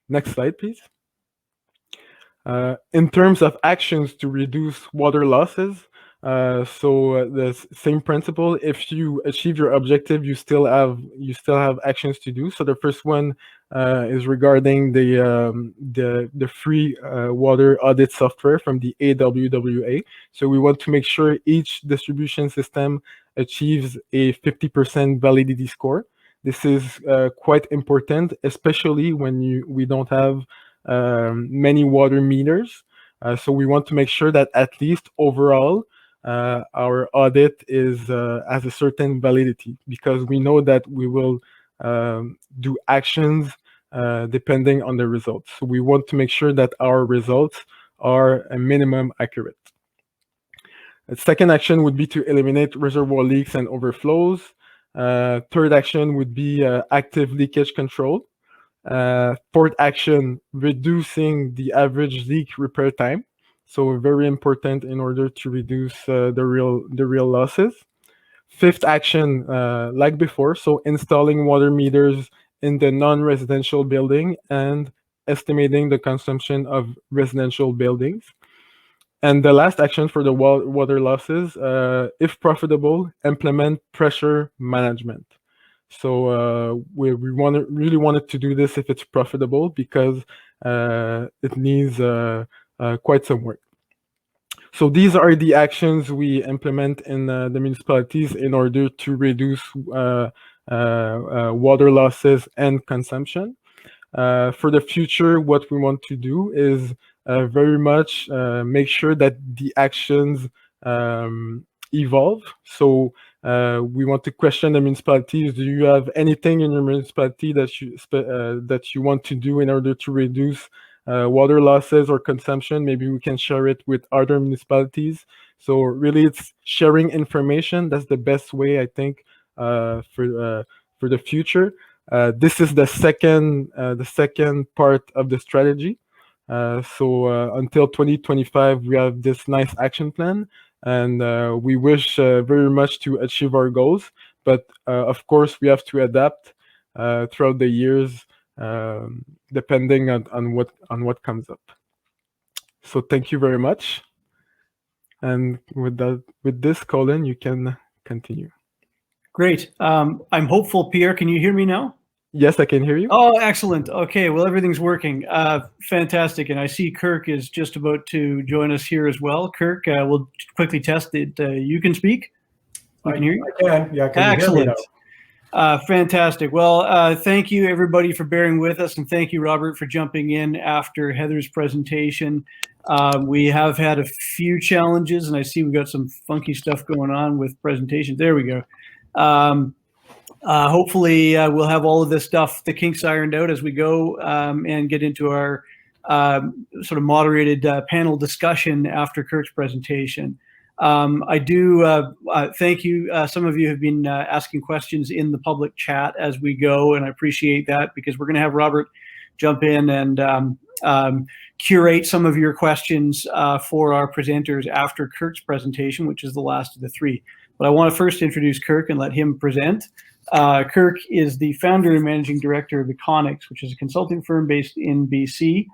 Speaker 4: Next slide, please. In terms of actions to reduce water losses, the same principle. If you achieve your objective, you still have actions to do. So the first one is regarding the free water audit software from the AWWA. So we want to make sure each distribution system achieves a 50% validity score. This is quite important, especially when we don't have many water meters. So we want to make sure that at least overall our audit has a certain validity, because we know that we will do actions depending on the results. So we want to make sure that our results are a minimum accurate. The second action would be to eliminate reservoir leaks and overflows. Third action would be active leakage control. 4th action, reducing the average leak repair time. So very important in order to reduce the real losses. 5th action, like before, so installing water meters in the non-residential building and estimating the consumption of residential buildings. And the last action for the water losses, if profitable, implement pressure management. So we really wanted to do this if it's profitable, because it needs quite some work. So these are the actions we implement in the municipalities in order to reduce water losses and consumption. For the future, what we want to do is very much make sure that the actions evolve. So we want to question the municipalities. Do you have anything in your municipality that you want to do in order to reduce water losses or consumption? Maybe we can share it with other municipalities. So really, it's sharing information. That's the best way, I think, for the future. This is the second part of the strategy. So until 2025, we have this nice action plan, and we wish very much to achieve our goals. But of course, we have to adapt throughout the years, depending on what comes up. So thank you very much. And with this, Colin, you can continue.
Speaker 2: Great. I'm hopeful. Pierre, can you hear me now?
Speaker 4: Yes, I can hear you.
Speaker 2: Oh, excellent. Okay, well, everything's working. Fantastic. And I see Kirk is just about to join us here as well. Kirk, we'll quickly test that you can speak. You can hear you?
Speaker 5: I can. Yeah, can you hear me
Speaker 2: Excellent.
Speaker 5: now?
Speaker 2: Fantastic. Well, thank you everybody for bearing with us, and thank you, Robert, for jumping in after Heather's presentation. We have had a few challenges, and I see we've got some funky stuff going on with presentations. There we go. Hopefully we'll have all of this stuff, the kinks ironed out as we go, and get into our sort of moderated panel discussion after Kirk's presentation. I do thank you. Some of you have been asking questions in the public chat as we go, and I appreciate that, because we're going to have Robert jump in and curate some of your questions for our presenters after Kirk's presentation, which is the last of the three. But I want to first introduce Kirk and let him present. Kirk is the founder and managing director of Econics, which is a consulting firm based in BC.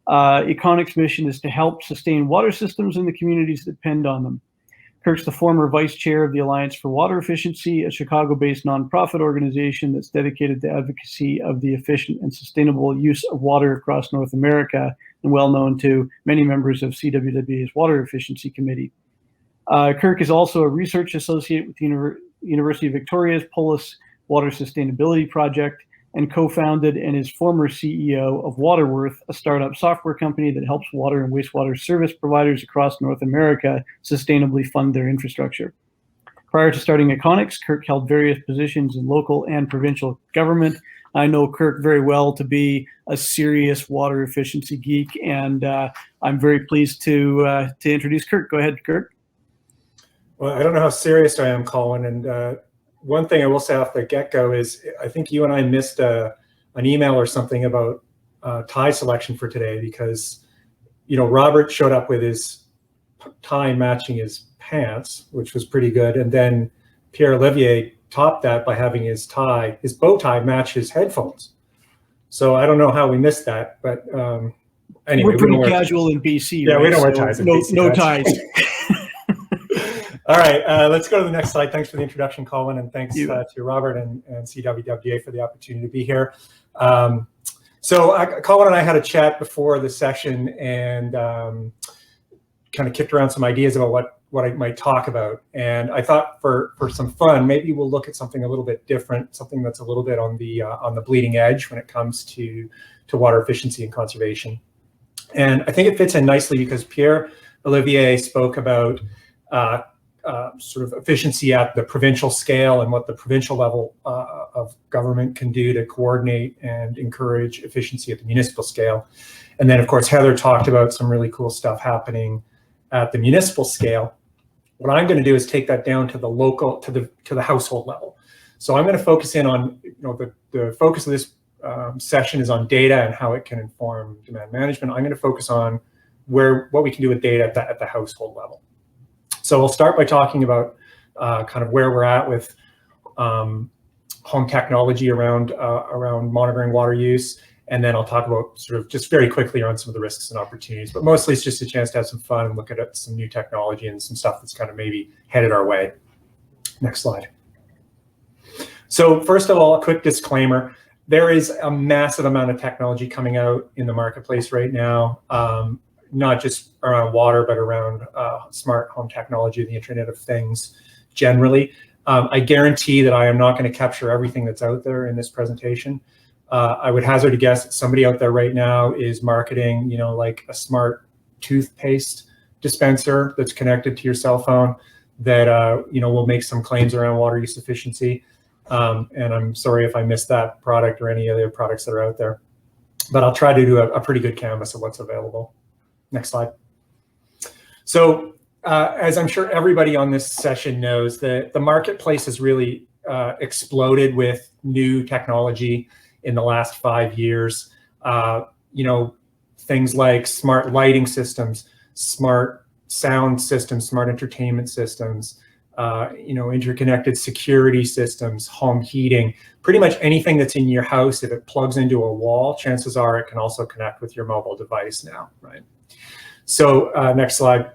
Speaker 2: Econics' mission is to help sustain water systems in the communities that depend on them. Kirk's the former vice chair of the Alliance for Water Efficiency, a Chicago-based nonprofit organization that's dedicated to advocacy of the efficient and sustainable use of water across North America, and well known to many members of CWWA's Water Efficiency Committee. Kirk is also a research associate with the University of Victoria's Polis Water Sustainability Project, and co-founded and is former CEO of Waterworth, a startup software company that helps water and wastewater service providers across North America sustainably fund their infrastructure. Prior to starting Econics, Kirk held various positions in local and provincial government. I know Kirk very well to be a serious water efficiency geek, and I'm very pleased to introduce Kirk. Go ahead, Kirk.
Speaker 5: Well, I don't know how serious I am, Colin, and one thing I will say off the get-go is I think you and I missed an email or something about tie selection for today, because, you know, Robert showed up with his tie matching his pants, which was pretty good, and then Pierre-Olivier topped that by having his bow tie match his headphones. So I don't know how we missed that, but anyway.
Speaker 2: We're pretty casual in BC,
Speaker 5: yeah,
Speaker 2: right?
Speaker 5: we don't wear ties in BC.
Speaker 2: No ties.
Speaker 5: All right, let's go to the next slide. Thanks for the introduction, Colin, and thanks to Robert and CWWA for the opportunity to be here. So Colin and I had a chat before the session and kind of kicked around some ideas about what I might talk about. And I thought for some fun, maybe we'll look at something a little bit different, something that's a little bit on the bleeding edge when it comes to water efficiency and conservation. And I think it fits in nicely because Pierre-Olivier spoke about sort of efficiency at the provincial scale and what the provincial level of government can do to coordinate and encourage efficiency at the municipal scale. And then, of course, Heather talked about some really cool stuff happening at the municipal scale. What I'm going to do is take that down to the local, to the household level. So I'm going to focus in on, you know, the focus of this session is on data and how it can inform demand management. I'm going to focus on what we can do with data at the household level. So we'll start by talking about kind of where we're at with home technology around monitoring water use, and then I'll talk about sort of just very quickly on some of the risks and opportunities. But mostly it's just a chance to have some fun and look at some new technology and some stuff that's kind of maybe headed our way. Next slide. So first of all, a quick disclaimer. There is a massive amount of technology coming out in the marketplace right now. Not just around water, but around smart home technology, the Internet of Things generally. I guarantee that I am not going to capture everything that's out there in this presentation. I would hazard a guess that somebody out there right now is marketing, you know, like a smart toothpaste dispenser that's connected to your cell phone that, you know, will make some claims around water use efficiency. And I'm sorry if I missed that product or any other products that are out there, but I'll try to do a pretty good canvas of what's available. Next slide. So as I'm sure everybody on this session knows, the marketplace has really exploded with new technology in the last 5 years. You know, things like smart lighting systems, smart sound systems, smart entertainment systems, you know, interconnected security systems, home heating, pretty much anything that's in your house. If it plugs into a wall, chances are it can also connect with your mobile device now, right? So next slide.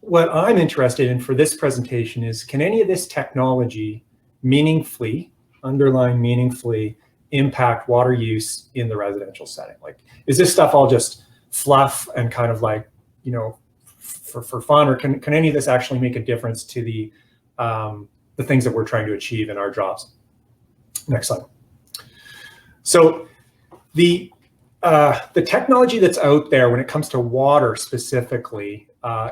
Speaker 5: What I'm interested in for this presentation is, can any of this technology meaningfully, underline meaningfully, impact water use in the residential setting? Like, is this stuff all just fluff and kind of like, you know, for fun, or can any of this actually make a difference to the things that we're trying to achieve in our jobs? Next slide. So the technology that's out there when it comes to water specifically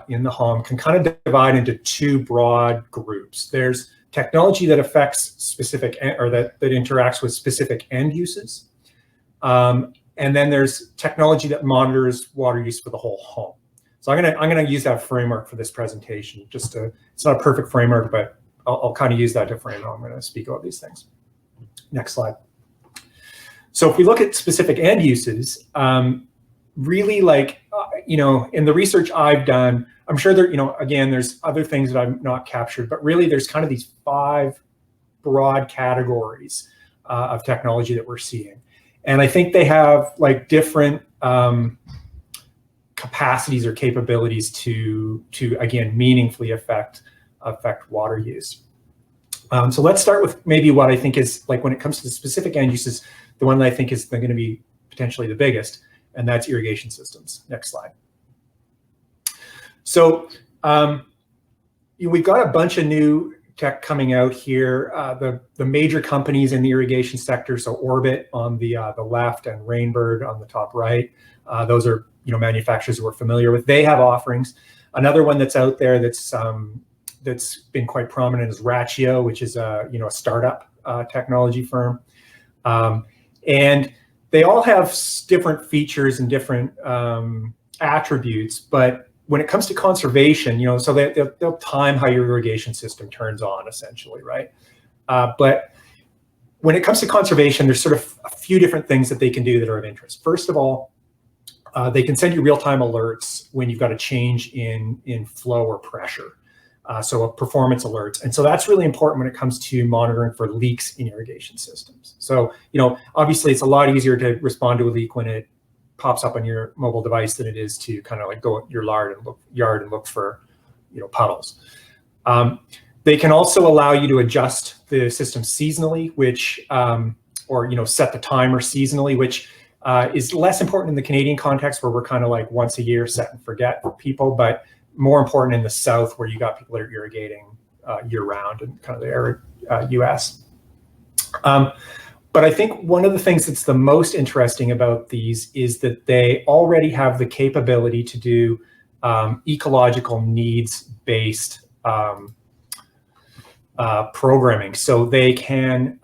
Speaker 5: in the home can kind of divide into two broad groups. There's technology that affects specific, or that interacts with specific end uses. And then there's technology that monitors water use for the whole home. So I'm gonna use that framework for this presentation. It's not a perfect framework, but I'll kind of use that to frame how I'm going to speak about these things. Next slide. So if we look at specific end uses, really, like, in the research I've done, I'm sure there, again, there's other things that I've not captured, but really there's kind of these 5 broad categories of technology that we're seeing. And I think they have like different capacities or capabilities to again, meaningfully affect water use. So let's start with maybe what I think is, like, when it comes to the specific end uses, the one that I think is going to be potentially the biggest, and that's irrigation systems. Next slide. So we've got a bunch of new tech coming out here. The major companies in the irrigation sector, so Orbit on the left and Rainbird on the top right, those are manufacturers we're familiar with. They have offerings. Another one that's out there that's been quite prominent is Ratio, which is a startup technology firm, and they all have different features and different attributes. But when it comes to conservation, so they'll time how your irrigation system turns on, essentially, right? But when it comes to conservation, there's sort of a few different things that they can do that are of interest. First of all, they can send you real-time alerts when you've got a change in flow or pressure. So performance alerts. And so that's really important when it comes to monitoring for leaks in irrigation systems. So, obviously it's a lot easier to respond to a leak when it pops up on your mobile device than it is to kind of like go at your yard and look for, puddles. They can also allow you to adjust the system seasonally, which, or, set the timer seasonally, which is less important in the Canadian context, where we're kind of like once a year set and forget for people, but more important in the South, where you got people that are irrigating year-round and kind of the arid U.S. But I think one of the things that's the most interesting about these is that they already have the capability to do ecological needs-based programming. So they can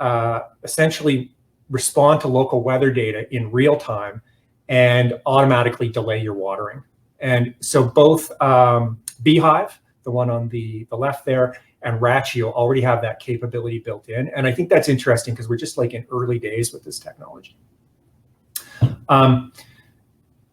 Speaker 5: essentially respond to local weather data in real time and automatically delay your watering. And so both Beehive, the one on the left there, and Ratio already have that capability built in. And I think that's interesting because we're just like in early days with this technology.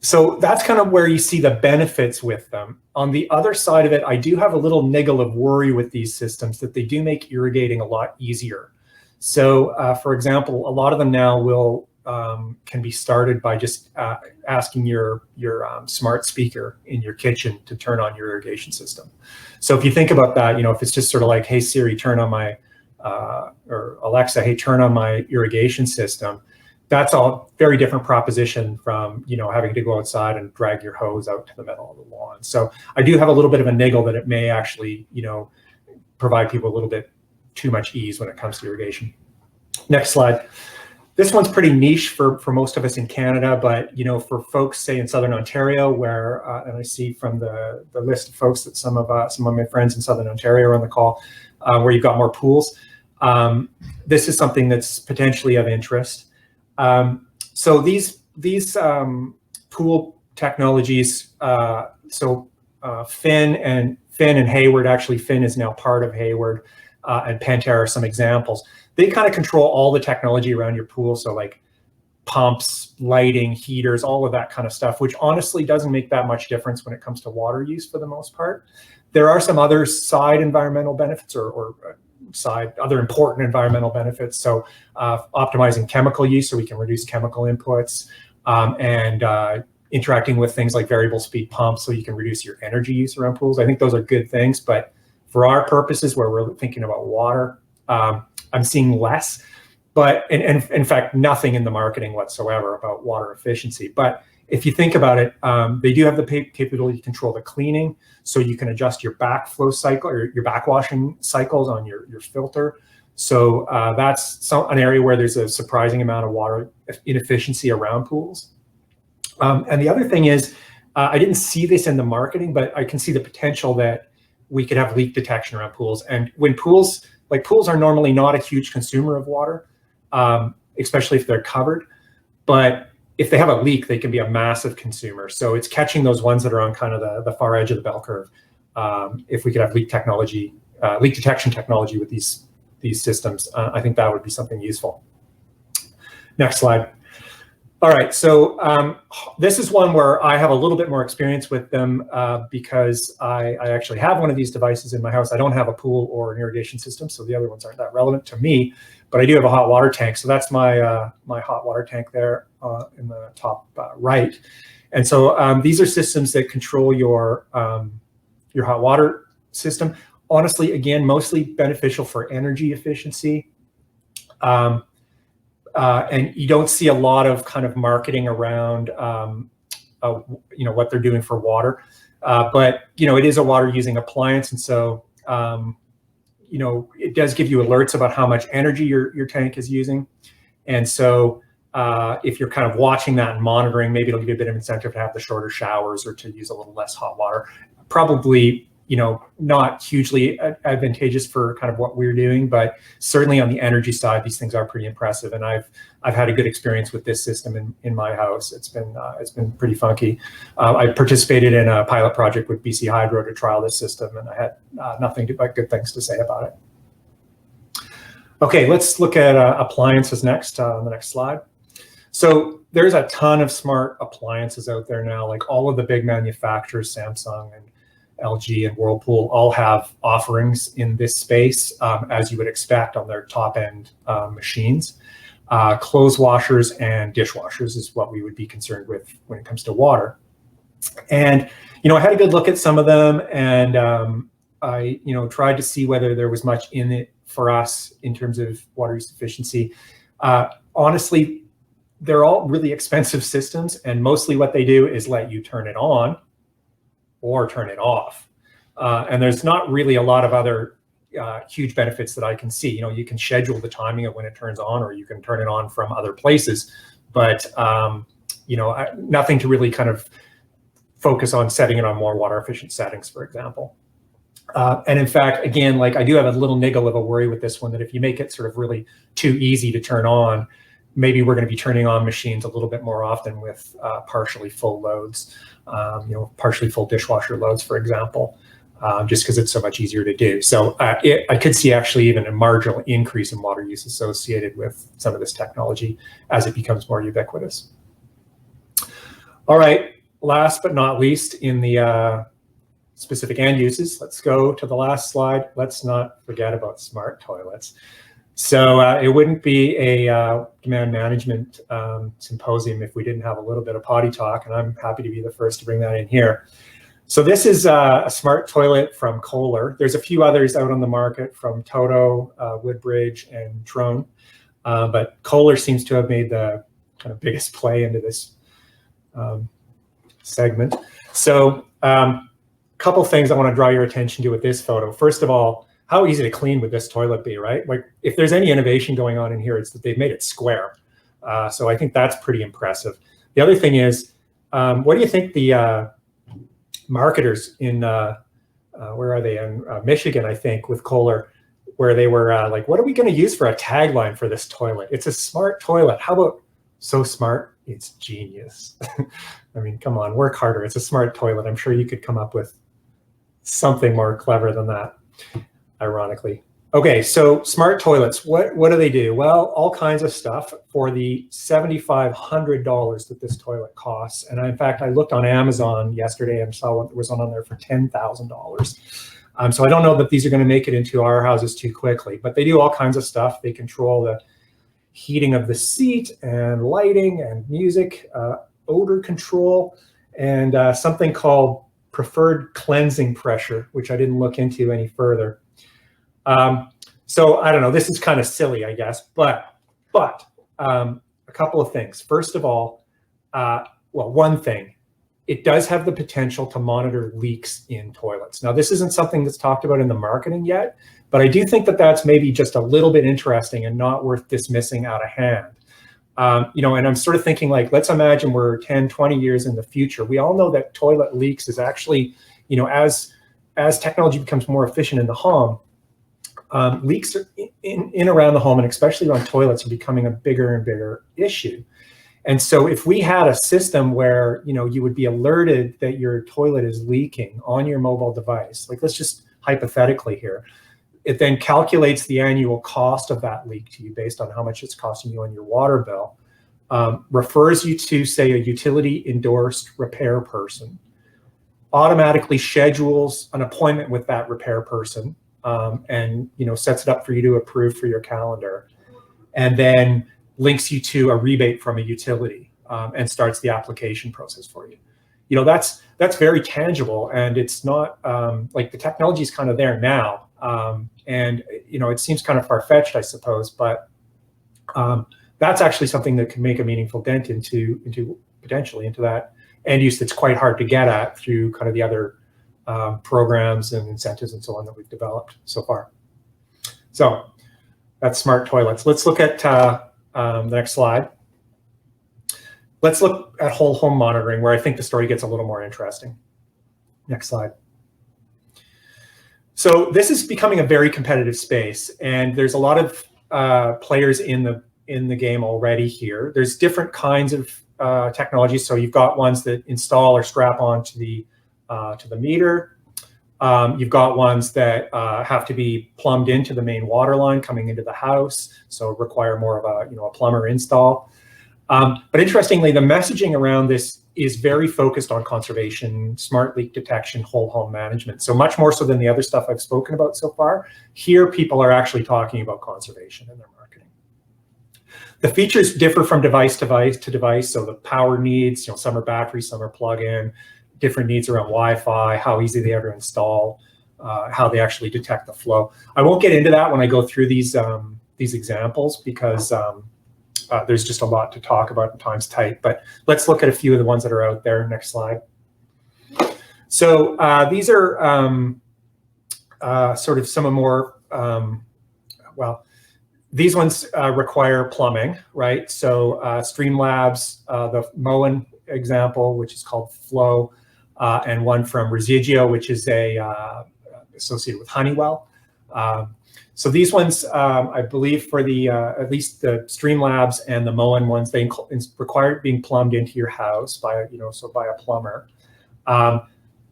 Speaker 5: So that's kind of where you see the benefits with them. On the other side of it, I do have a little niggle of worry with these systems that they do make irrigating a lot easier. So for example, a lot of them now can be started by just asking your smart speaker in your kitchen to turn on your irrigation system. So if you think about that, if it's just sort of like, hey Siri, turn on my, or Alexa, hey, turn on my irrigation system, that's a very different proposition from, having to go outside and drag your hose out to the middle of the lawn. So I do have a little bit of a niggle that it may actually, provide people a little bit too much ease when it comes to irrigation. Next slide. This one's pretty niche for most of us in Canada, but for folks, say in Southern Ontario, where and I see from the list of folks that some of my friends in Southern Ontario are on the call, where you've got more pools. This is something that's potentially of interest. So these pool technologies, Finn and Hayward, actually Finn is now part of Hayward, and Pentair are some examples. They kind of control all the technology around your pool. So like pumps, lighting, heaters, all of that kind of stuff, which honestly doesn't make that much difference when it comes to water use for the most part. There are some other side environmental benefits or other important environmental benefits. So optimizing chemical use so we can reduce chemical inputs, and interacting with things like variable speed pumps so you can reduce your energy use around pools. I think those are good things, but for our purposes where we're thinking about water, I'm seeing less, but in fact, nothing in the marketing whatsoever about water efficiency. But if you think about it, they do have the capability to control the cleaning, so you can adjust your backflow cycle or your backwashing cycles on your filter. So that's an area where there's a surprising amount of water inefficiency around pools. And the other thing is, I didn't see this in the marketing, but I can see the potential that we could have leak detection around pools. And when pools are normally not a huge consumer of water, especially if they're covered, but if they have a leak, they can be a massive consumer. So it's catching those ones that are on kind of the far edge of the bell curve. If we could have leak detection technology with these systems, I think that would be something useful. Next slide. All right, so this is one where I have a little bit more experience with them because I actually have one of these devices in my house. I don't have a pool or an irrigation system, so the other ones aren't that relevant to me, but I do have a hot water tank. So that's my my hot water tank there in the top right. And so these are systems that control your hot water system. Honestly, again, mostly beneficial for energy efficiency. And you don't see a lot of kind of marketing around, what they're doing for water. But, it is a water using appliance. And so, it does give you alerts about how much energy your tank is using. And so if you're kind of watching that and monitoring, maybe it'll give you a bit of incentive to have the shorter showers or to use a little less hot water. Probably, not hugely advantageous for kind of what we're doing, but certainly on the energy side, these things are pretty impressive. And I've had a good experience with this system in my house. It's been pretty funky. I participated in a pilot project with BC Hydro to trial this system, and I had nothing but good things to say about it. Okay, let's look at appliances next on the next slide. So there's a ton of smart appliances out there now, like all of the big manufacturers, Samsung and LG and Whirlpool, all have offerings in this space, as you would expect on their top-end machines. Clothes washers and dishwashers is what we would be concerned with when it comes to water. And, I had a good look at some of them, and I, tried to see whether there was much in it for us in terms of water use efficiency. Honestly, they're all really expensive systems, and mostly what they do is let you turn it on or turn it off. And there's not really a lot of other huge benefits that I can see. You can schedule the timing of when it turns on, or you can turn it on from other places, but nothing to really kind of focus on setting it on more water efficient settings, for example. And in fact, again, I do have a little niggle of a worry with this one, that if you make it sort of really too easy to turn on, maybe we're going to be turning on machines a little bit more often with partially full loads, partially full dishwasher loads, for example, just because it's so much easier to do. So I could see actually even a marginal increase in water use associated with some of this technology as it becomes more ubiquitous. All right, last but not least, in the specific end uses, let's go to the last slide. Let's not forget about smart toilets. So it wouldn't be a demand management symposium if we didn't have a little bit of potty talk, and I'm happy to be the first to bring that in here. So this is a smart toilet from Kohler. There's a few others out on the market from Toto, Woodbridge, and Trone, but Kohler seems to have made the kind of biggest play into this segment. So a couple things I want to draw your attention to with this photo. First of all, how easy to clean would this toilet be, right? If there's any innovation going on in here, it's that they've made it square. So I think that's pretty impressive. The other thing is, what do you think the marketers in, where are they, in Michigan, I think, with Kohler, where they were what are we going to use for a tagline for this toilet? It's a smart toilet. How about so smart, it's genius? I mean, come on, work harder. It's a smart toilet. I'm sure you could come up with something more clever than that, ironically. Okay, so smart toilets, what do they do? Well, all kinds of stuff for the $7,500 that this toilet costs. And in fact, I looked on Amazon yesterday and saw what was on there for $10,000. So I don't know that these are going to make it into our houses too quickly, but they do all kinds of stuff. They control the heating of the seat and lighting and music, odor control, and something called preferred cleansing pressure, which I didn't look into any further. So I don't know, this is kind of silly, I guess, but a couple of things. First of all, well, one thing, it does have the potential to monitor leaks in toilets. Now, this isn't something that's talked about in the marketing yet, but I do think that that's maybe just a little bit interesting and not worth dismissing out of hand. You know, and I'm sort of thinking, like, let's imagine we're 10, 20 years in the future. We all know that toilet leaks is actually, you know, as technology becomes more efficient in the home, leaks in around the home, and especially on toilets, are becoming a bigger and bigger issue. And so if we had a system where, you know, you would be alerted that your toilet is leaking on your mobile device, like, let's just hypothetically here, it then calculates the annual cost of that leak to you based on how much it's costing you on your water bill, refers you to, say, a utility endorsed repair person, automatically schedules an appointment with that repair person, and, you know, sets it up for you to approve for your calendar, and then links you to a rebate from a utility, and starts the application process for you. You know, that's very tangible, and it's not like, the technology is kind of there now, and, you know, it seems kind of far-fetched, I suppose, but that's actually something that can make a meaningful dent into potentially into that end use that's quite hard to get at through kind of the other programs and incentives and so on that we've developed so far. So that's smart toilets. Let's look at the next slide. Let's look at whole home monitoring, where I think the story gets a little more interesting. Next slide. So this is becoming a very competitive space, and there's a lot of players in the game already here. There's different kinds of technologies. So you've got ones that install or strap on to the meter. You've got ones that have to be plumbed into the main water line coming into the house, so require more of a, you know, a plumber install. But interestingly, the messaging around this is very focused on conservation, smart leak detection, whole home management. So much more so than the other stuff I've spoken about so far. Here, people are actually talking about conservation in their marketing. The features differ from device to device. So the power needs, you know, some are battery, some are plug-in, different needs around Wi-Fi, how easy they are to install, how they actually detect the flow. I won't get into that when I go through these examples, because there's just a lot to talk about and time's tight, but let's look at a few of the ones that are out there. Next slide. So these are sort of some of more, well, these ones require plumbing, right? So Streamlabs, the Moen example, which is called Flow, and one from Resigio, which is associated with Honeywell. So these ones, I believe, for the at least the Streamlabs and the Moen ones, they require being plumbed into your house by, you know, so by a plumber.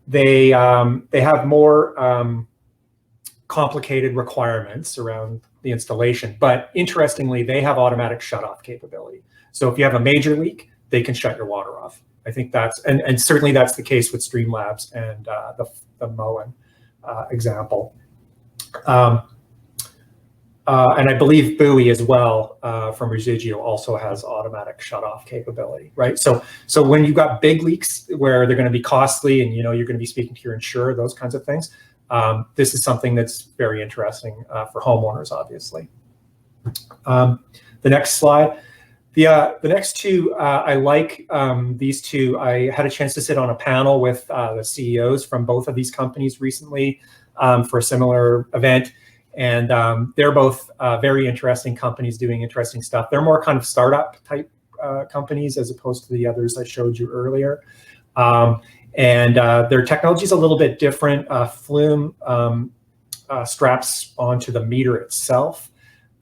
Speaker 5: They have more complicated requirements around the installation, but interestingly, they have automatic shutoff capability. So if you have a major leak, they can shut your water off. I think that's, and certainly that's the case with Streamlabs and the Moen example. And I believe Buoy as well from Resigio also has automatic shutoff capability, right? So when you've got big leaks where they're going to be costly, and, you know, you're going to be speaking to your insurer, those kinds of things, this is something that's very interesting for homeowners, obviously. The next slide. The next two, I like these two. I had a chance to sit on a panel with the CEOs from both of these companies recently for a similar event. And they're both very interesting companies doing interesting stuff. They're more kind of startup type companies as opposed to the others I showed you earlier. And their technology is a little bit different. Flume straps onto the meter itself.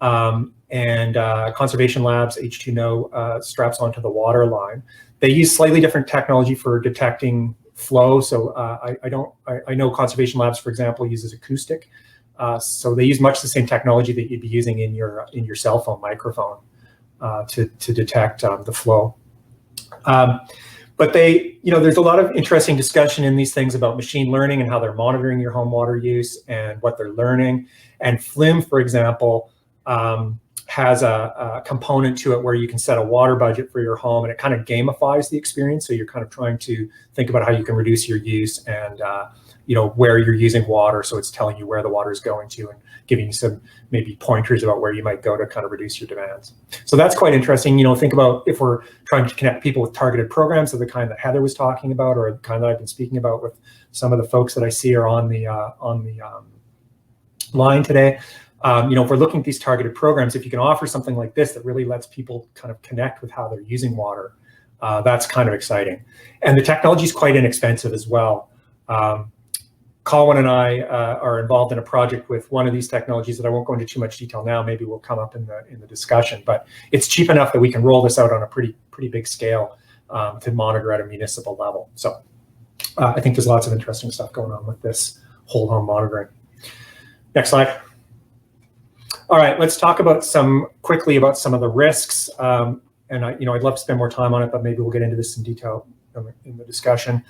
Speaker 5: And Conservation Labs, H2No, straps onto the water line. They use slightly different technology for detecting flow. So I know Conservation Labs, for example, uses acoustic. So they use much the same technology that you'd be using in your cell phone microphone to detect the flow. But they, you know, there's a lot of interesting discussion in these things about machine learning and how they're monitoring your home water use and what they're learning. And Flume, for example, has a component to it where you can set a water budget for your home, and it kind of gamifies the experience. So you're kind of trying to think about how you can reduce your use and where you're using water. So it's telling you where the water is going to and giving you some maybe pointers about where you might go to kind of reduce your demands. So that's quite interesting. Think about if we're trying to connect people with targeted programs of the kind that Heather was talking about, or the kind that I've been speaking about with some of the folks that I see are on the line today. If we're looking at these targeted programs, if you can offer something like this that really lets people kind of connect with how they're using water, that's kind of exciting. And the technology is quite inexpensive as well. Colin and I are involved in a project with one of these technologies that I won't go into too much detail now. Maybe will come up in the discussion, but it's cheap enough that we can roll this out on a pretty big scale to monitor at a municipal level. So I think there's lots of interesting stuff going on with this whole home monitoring. Next slide. All right, let's talk quickly about some of the risks. And I'd love to spend more time on it, but maybe we'll get into this in detail in the discussion.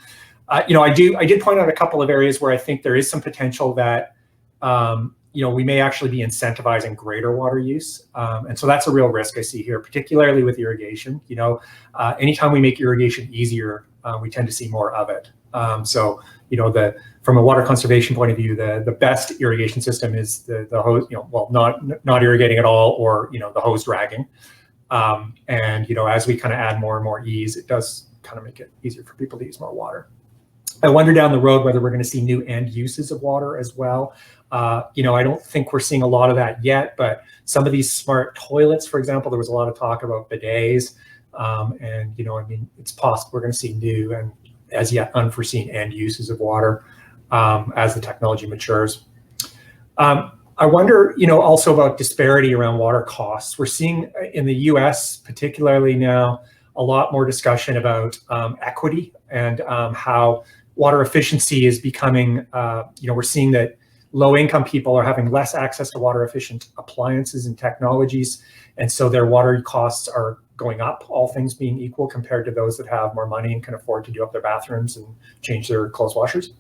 Speaker 5: I did point out a couple of areas where I think there is some potential that we may actually be incentivizing greater water use, and so that's a real risk I see here, particularly with irrigation. Anytime we make irrigation easier, we tend to see more of it. From a water conservation point of view, the best irrigation system is the hose, not irrigating at all, or the hose dragging. As we kind of add more and more ease, it does kind of make it easier for people to use more water. I wonder down the road whether we're going to see new end uses of water as well. I don't think we're seeing a lot of that yet, but some of these smart toilets, for example, there was a lot of talk about bidets, it's possible we're going to see new and as yet unforeseen end uses of water as the technology matures. I wonder, also about disparity around water costs. We're seeing in the US, particularly now, a lot more discussion about equity and how water efficiency is becoming, we're seeing that low-income people are having less access to water-efficient appliances and technologies, and so their water costs are going up, all things being equal, compared to those that have more money and can afford to do up their bathrooms and change their clothes washers.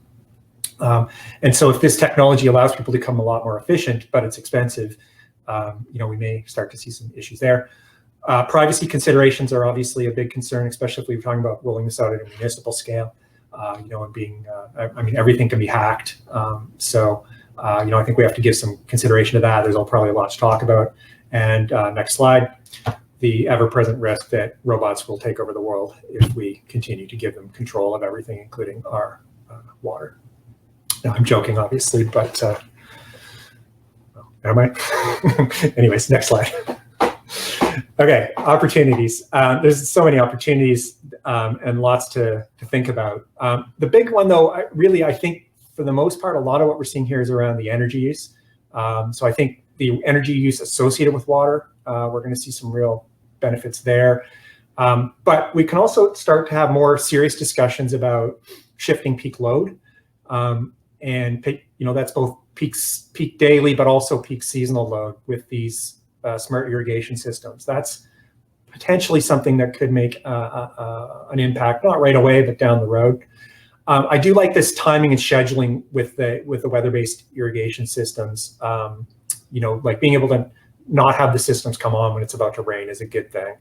Speaker 5: And so if this technology allows people to become a lot more efficient, but it's expensive, we may start to see some issues there. Privacy considerations are obviously a big concern, especially if we're talking about rolling this out at a municipal scale. Everything can be hacked. I think we have to give some consideration to that. There's probably a lot to talk about. And next slide, the ever-present risk that robots will take over the world if we continue to give them control of everything, including our water. Now, I'm joking, obviously, but am I? Anyways, next slide. Okay, opportunities. There's so many opportunities and lots to think about. The big one, though, I think for the most part, a lot of what we're seeing here is around the energy use. So I think the energy use associated with water, we're going to see some real benefits there. But we can also start to have more serious discussions about shifting peak load. That's both peak daily, but also peak seasonal load with these smart irrigation systems. That's potentially something that could make an impact, not right away, but down the road. I do like this timing and scheduling with the weather-based irrigation systems. Like being able to not have the systems come on when it's about to rain is a good thing.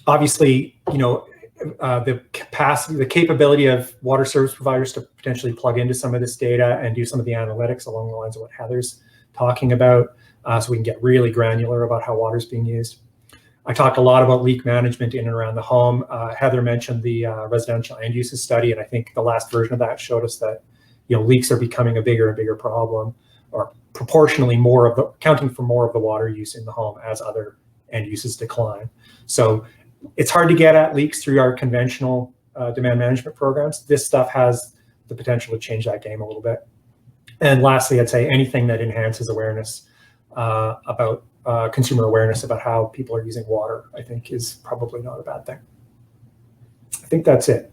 Speaker 5: Obviously, the capacity, the capability of water service providers to potentially plug into some of this data and do some of the analytics along the lines of what Heather's talking about, so we can get really granular about how water is being used. I talked a lot about leak management in and around the home. Heather mentioned the residential end uses study, and I think the last version of that showed us that leaks are becoming a bigger and bigger problem, or proportionally accounting for more of the water use in the home as other end uses decline. So it's hard to get at leaks through our conventional demand management programs. This stuff has the potential to change that game a little bit. And lastly, I'd say anything that enhances awareness about consumer awareness about how people are using water, I think is probably not a bad thing. I think that's it.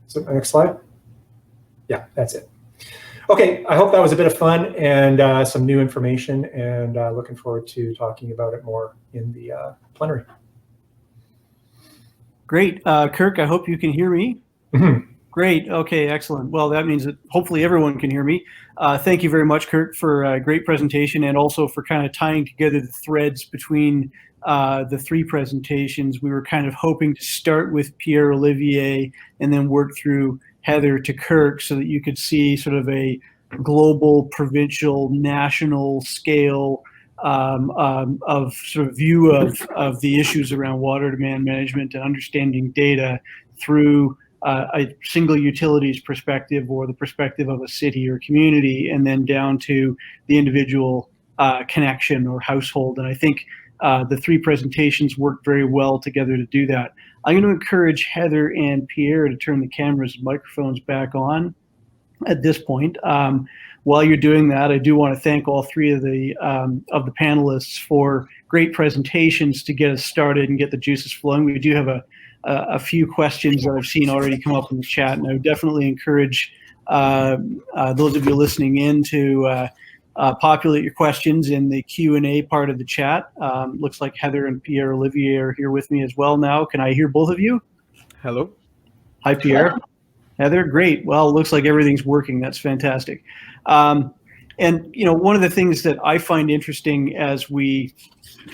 Speaker 5: So next slide. Yeah, that's it. Okay, I hope that was a bit of fun and some new information, and looking forward to talking about it more in the plenary. Great.
Speaker 2: Kirk, I hope you can hear me.
Speaker 5: Mm-hmm.
Speaker 2: Great. Okay, excellent. Well, that means that hopefully everyone can hear me. Thank you very much, Kirk, for a great presentation, and also for kind of tying together the threads between the three presentations. We were kind of hoping to start with Pierre Olivier and then work through Heather, to Kirk so that you could see sort of a global, provincial, national scale of sort of view of the issues around water demand management and understanding data through a single utilities perspective or the perspective of a city or community, and then down to the individual connection or household. And I think the three presentations work very well together to do that. I'm going to encourage Heather and Pierre to turn the cameras and microphones back on at this point. While you're doing that, I do want to thank all three of the panelists for great presentations to get us started and get the juices flowing. We do have a few questions that I've seen already come up in the chat, and I would definitely encourage those of you listening in to populate your questions in the Q&A part of the chat. Looks like Heather and Pierre Olivier are here with me as well now. Can I hear both of you?
Speaker 4: Hello.
Speaker 2: Hi, Pierre. Heather, great. Well, it looks like everything's working. That's fantastic. And, you know, one of the things that I find interesting as we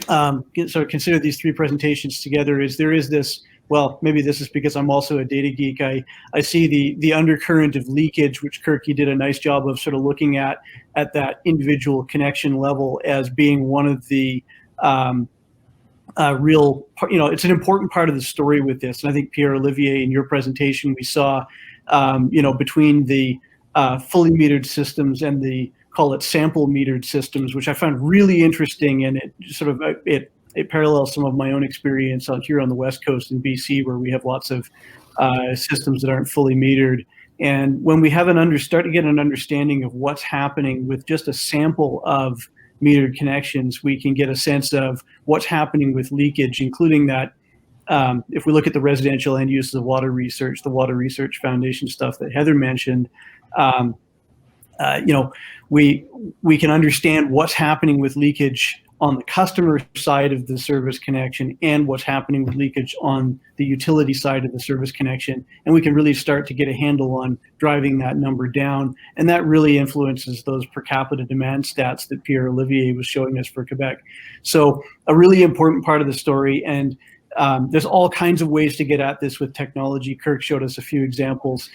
Speaker 2: sort of consider these three presentations together is there is this, well, maybe this is because I'm also a data geek. I see the undercurrent of leakage, which Kirk, you did a nice job of sort of looking at that individual connection level as being one of the real, you know, it's an important part of the story with this. And I think Pierre Olivier, in your presentation, we saw, you know, between the fully metered systems and the, call it sample metered systems, which I found really interesting, and it sort of it parallels some of my own experience out here on the West Coast in BC, where we have lots of systems that aren't fully metered. And when we have start to get an understanding of what's happening with just a sample of metered connections, we can get a sense of what's happening with leakage, including that. If we look at the residential end uses of water research, the Water Research Foundation stuff that Heather mentioned, you know, we can understand what's happening with leakage on the customer side of the service connection and what's happening with leakage on the utility side of the service connection. And we can really start to get a handle on driving that number down. And that really influences those per capita demand stats that Pierre Olivier was showing us for Quebec. So a really important part of the story. And there's all kinds of ways to get at this with technology. Kirk showed us a few examples.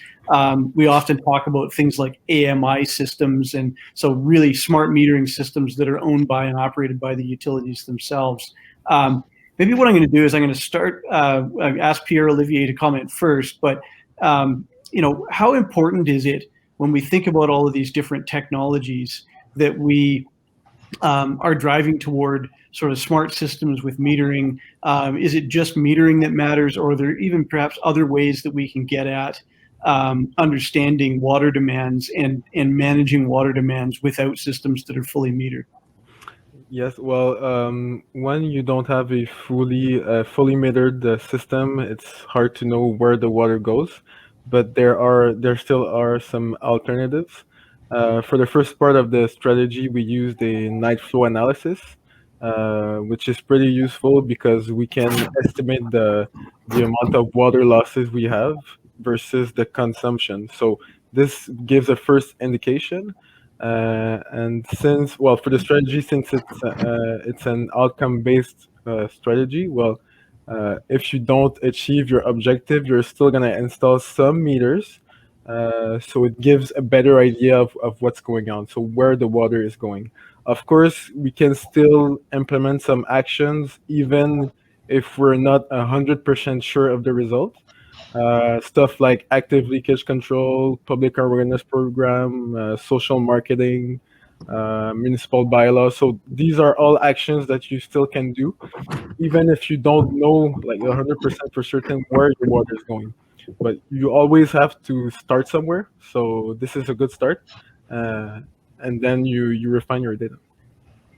Speaker 2: We often talk about things like AMI systems, and so really smart metering systems that are owned by and operated by the utilities themselves. Maybe what I'm going to do is I'm going to start, ask Pierre Olivier to comment first, but you know, how important is it when we think about all of these different technologies that we are driving toward sort of smart systems with metering? Is it just metering that matters, or are there even perhaps other ways that we can get at understanding water demands and managing water demands without systems that are fully metered?
Speaker 4: Yes, well, when you don't have a fully metered system, it's hard to know where the water goes. But there still are some alternatives. For the first part of the strategy, we used a night flow analysis, which is pretty useful because we can estimate the amount of water losses we have versus the consumption. So this gives a first indication. And since, well, for the strategy, since it's an outcome-based strategy, well, if you don't achieve your objective, you're still going to install some meters. So it gives a better idea of what's going on, so where the water is going. Of course, we can still implement some actions even if we're not 100% sure of the result. Stuff like active leakage control, public awareness program, social marketing, municipal bylaws. So these are all actions that you still can do, even if you don't know like 100% for certain where your water is going. But you always have to start somewhere. So this is a good start. And then you refine your data.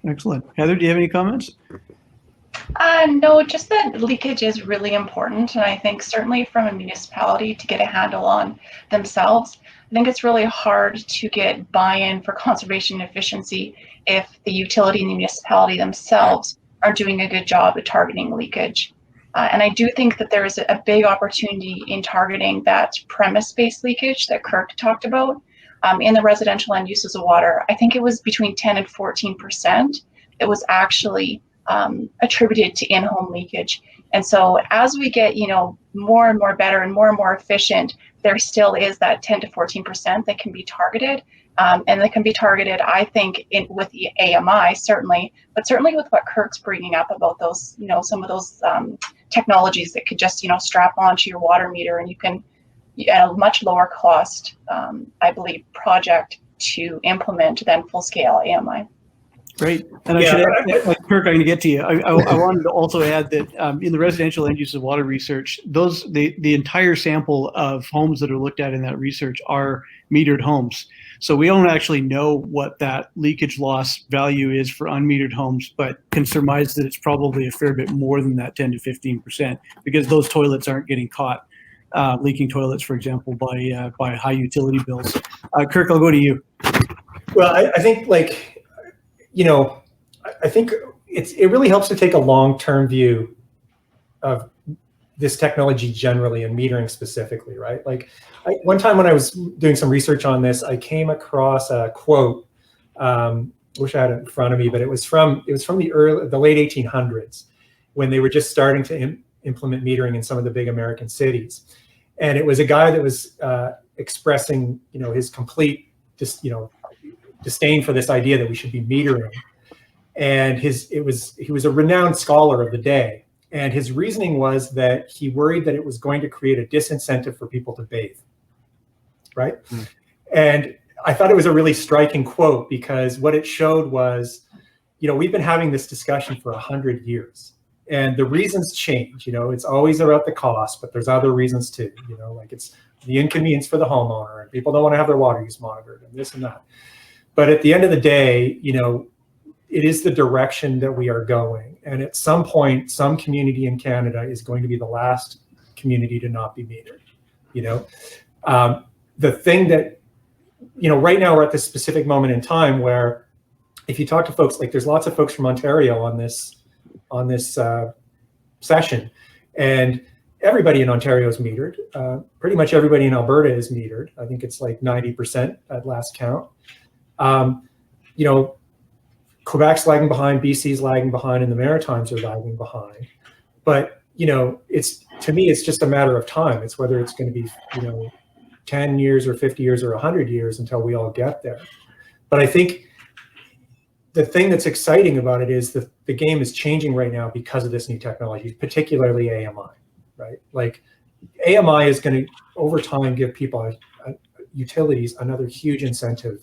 Speaker 2: Excellent. Heather, do you have any comments?
Speaker 3: No, just that leakage is really important. And I think certainly from a municipality to get a handle on themselves, I think it's really hard to get buy-in for conservation and efficiency if the utility and the municipality themselves aren't doing a good job at targeting leakage. And I do think that there is a big opportunity in targeting that premise-based leakage that Kirk talked about in the residential end uses of water. I think it was between 10 and 14% that was actually attributed to in-home leakage. And so as we get, you know, more and more better and more efficient, there still is that 10 to 14% that can be targeted. And they can be targeted, I think, with the AMI, certainly, but certainly with what Kirk's bringing up about those, some of those technologies that could just, strap onto your water meter, and you can, at a much lower cost, I believe, project to implement than full-scale AMI.
Speaker 2: Great. And I should add, Kirk, I'm going to get to you. I wanted to also add that in the residential end use of water research, the entire sample of homes that are looked at in that research are metered homes. So we don't actually know what that leakage loss value is for unmetered homes, but can surmise that it's probably a fair bit more than that 10 to 15%, because those toilets aren't getting caught, leaking toilets, for example, by high utility bills. Kirk, I'll go to you.
Speaker 5: Well, I think I think it really helps to take a long-term view of this technology generally and metering specifically, right? Like one time when I was doing some research on this, I came across a quote. Wish I had it in front of me, but it was from the late 1800s, when they were just starting to implement metering in some of the big American cities, and it was a guy that was expressing, his complete disdain for this idea that we should be metering, and he was a renowned scholar of the day. And his reasoning was that he worried that it was going to create a disincentive for people to bathe, right? Mm. And I thought it was a really striking quote, because what it showed was, we've been having this discussion for 100 years, and the reasons change. It's always about the cost, but there's other reasons too. Like it's the inconvenience for the homeowner, and people don't want to have their water use monitored, and this and that. But at the end of the day, it is the direction that we are going. And at some point, some community in Canada is going to be the last community to not be metered. The thing that, right now we're at this specific moment in time where, if you talk to folks, like there's lots of folks from Ontario on this session, and everybody in Ontario is metered. Pretty much everybody in Alberta is metered. I think it's like 90% at last count. Quebec's lagging behind, BC's lagging behind, and the Maritimes are lagging behind. But, to me, it's just a matter of time. It's whether it's going to be, 10 years or 50 years or 100 years until we all get there. But I think the thing that's exciting about it is that the game is changing right now because of this new technology, particularly AMI, right? Like AMI is going to, over time, give people, utilities, another huge incentive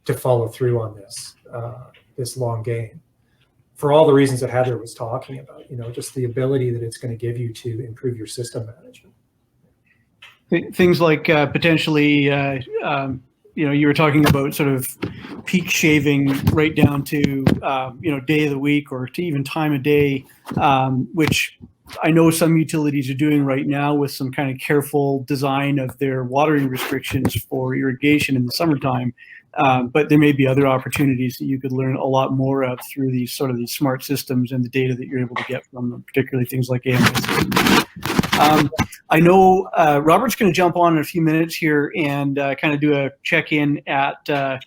Speaker 5: to follow through on this long game, for all the reasons that Heather was talking about, just the ability that it's going to give you to improve your system management.
Speaker 2: Things like potentially, you were talking about sort of peak shaving right down to, day of the week or to even time of day, which I know some utilities are doing right now with some kind of careful design of their watering restrictions for irrigation in the summertime. But there may be other opportunities that you could learn a lot more of through these smart systems and the data that you're able to get from them, particularly things like AMI systems. I know Robert's going to jump on in a few minutes here and kind of do a check-in at the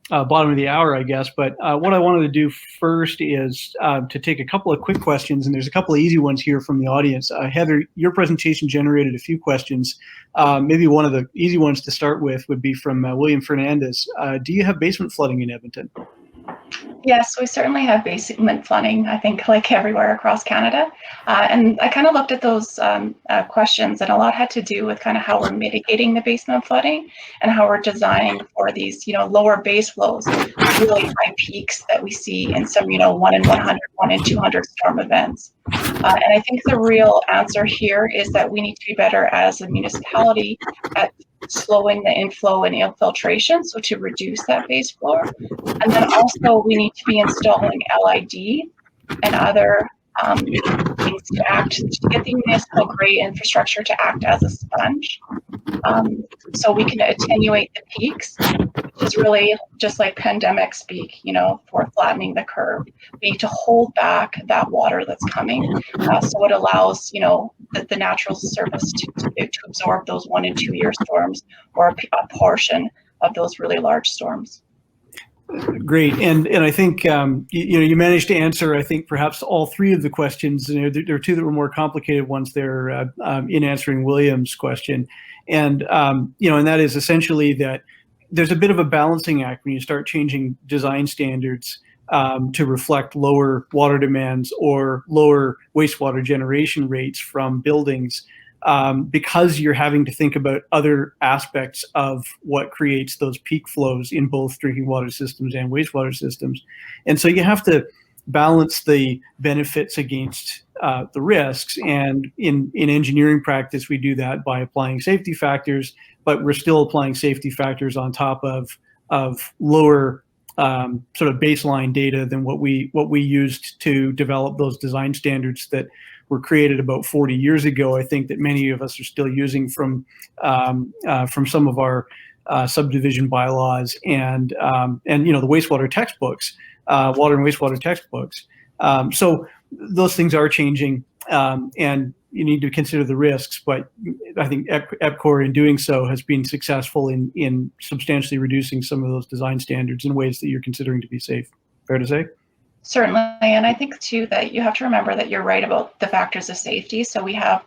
Speaker 2: bottom of the hour, I guess. But what I wanted to do first is to take a couple of quick questions, and there's a couple of easy ones here from the audience. Heather, your presentation generated a few questions. Maybe one of the easy ones to start with would be from William Fernandez. Do you have basement flooding in Edmonton?
Speaker 3: Yes, we certainly have basement flooding, I think, like everywhere across Canada. And I kind of looked at those questions, and a lot had to do with kind of how we're mitigating the basement flooding and how we're designing for these, lower base flows, really high peaks that we see in some, 1 in 100, 1 in 200 storm events. And I think the real answer here is that we need to be better as a municipality at slowing the inflow and infiltration, so to reduce that base flow. And then also we need to be installing LID and other things to get the municipal grade infrastructure to act as a sponge, so we can attenuate the peaks, which is really just like pandemic speak, for flattening the curve. We need to hold back that water that's coming, so it allows, the natural surface to absorb those 1 and 2 year storms, or a portion of those really large storms.
Speaker 2: Great, and I think you managed to answer, I think, perhaps all three of the questions. There are two that were more complicated ones there in answering William's question, and and that is essentially that there's a bit of a balancing act when you start changing design standards to reflect lower water demands or lower wastewater generation rates from buildings. Because you're having to think about other aspects of what creates those peak flows in both drinking water systems and wastewater systems. And so you have to balance the benefits against the risks. And in engineering practice, we do that by applying safety factors, but we're still applying safety factors on top of lower sort of baseline data than what we used to develop those design standards that were created about 40 years ago. I think that many of us are still using from some of our subdivision bylaws and the wastewater textbooks, water and wastewater textbooks. So those things are changing, and you need to consider the risks. But I think EPCOR, in doing so, has been successful in substantially reducing some of those design standards in ways that you're considering to be safe. Fair to say?
Speaker 3: Certainly, and I think too that you have to remember that you're right about the factors of safety. So we have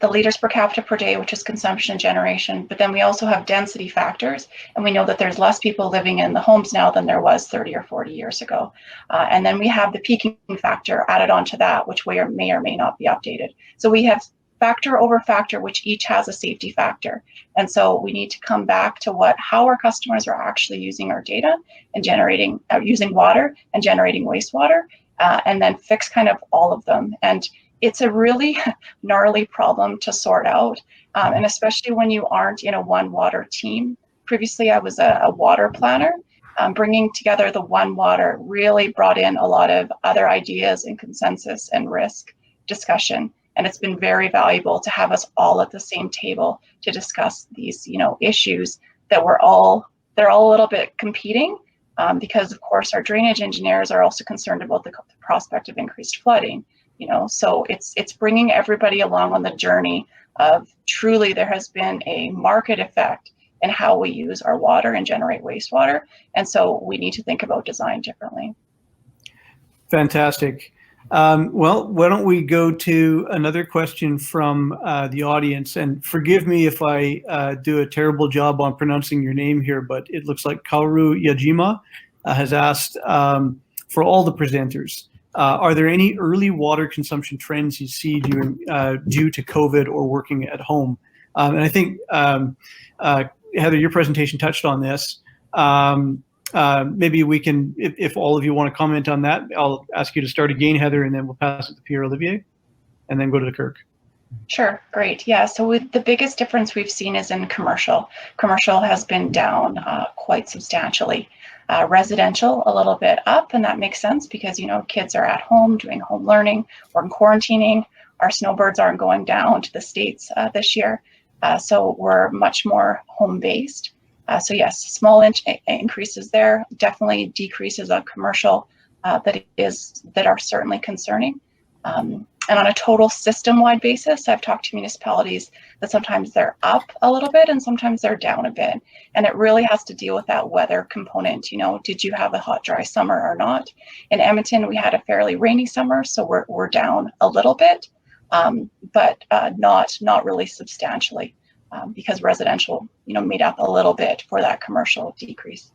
Speaker 3: the liters per capita per day, which is consumption and generation, but then we also have density factors, and we know that there's less people living in the homes now than there was 30 or 40 years ago. And then we have the peaking factor added onto that, which may or may not be updated. So we have factor over factor, which each has a safety factor. And so we need to come back to how our customers are actually using our data and generating, using water and generating wastewater, and then fix kind of all of them. And it's a really gnarly problem to sort out, and especially when you aren't in a one water team. Previously, I was a water planner. Bringing together the one water really brought in a lot of other ideas and consensus and risk discussion. And it's been very valuable to have us all at the same table to discuss these, issues that they're all a little bit competing, because of course our drainage engineers are also concerned about the prospect of increased flooding. So it's bringing everybody along on the journey of truly there has been a market effect in how we use our water and generate wastewater, and so we need to think about design differently.
Speaker 2: Fantastic. Well, why don't we go to another question from the audience? And forgive me if I do a terrible job on pronouncing your name here, but it looks like Kaoru Yajima has asked, for all the presenters, are there any early water consumption trends you see due to COVID or working at home? And I think, Heather, your presentation touched on this. Maybe we can, if all of you want to comment on that, I'll ask you to start again, Heather, and then we'll pass it to Pierre-Olivier, and then go to Kirk.
Speaker 3: Sure, great. Yeah, so the biggest difference we've seen is in commercial. Commercial has been down quite substantially. Residential, a little bit up, and that makes sense because, kids are at home doing home learning or quarantining. Our snowbirds aren't going down to the States this year, so we're much more home-based. So yes, small increases there, definitely decreases on commercial that are certainly concerning. And on a total system-wide basis, I've talked to municipalities that sometimes they're up a little bit and sometimes they're down a bit. And it really has to deal with that weather component. Did you have a hot, dry summer or not? In Edmonton, we had a fairly rainy summer, so we're down a little bit, but not really substantially. Because residential, made up a little bit for that commercial decrease.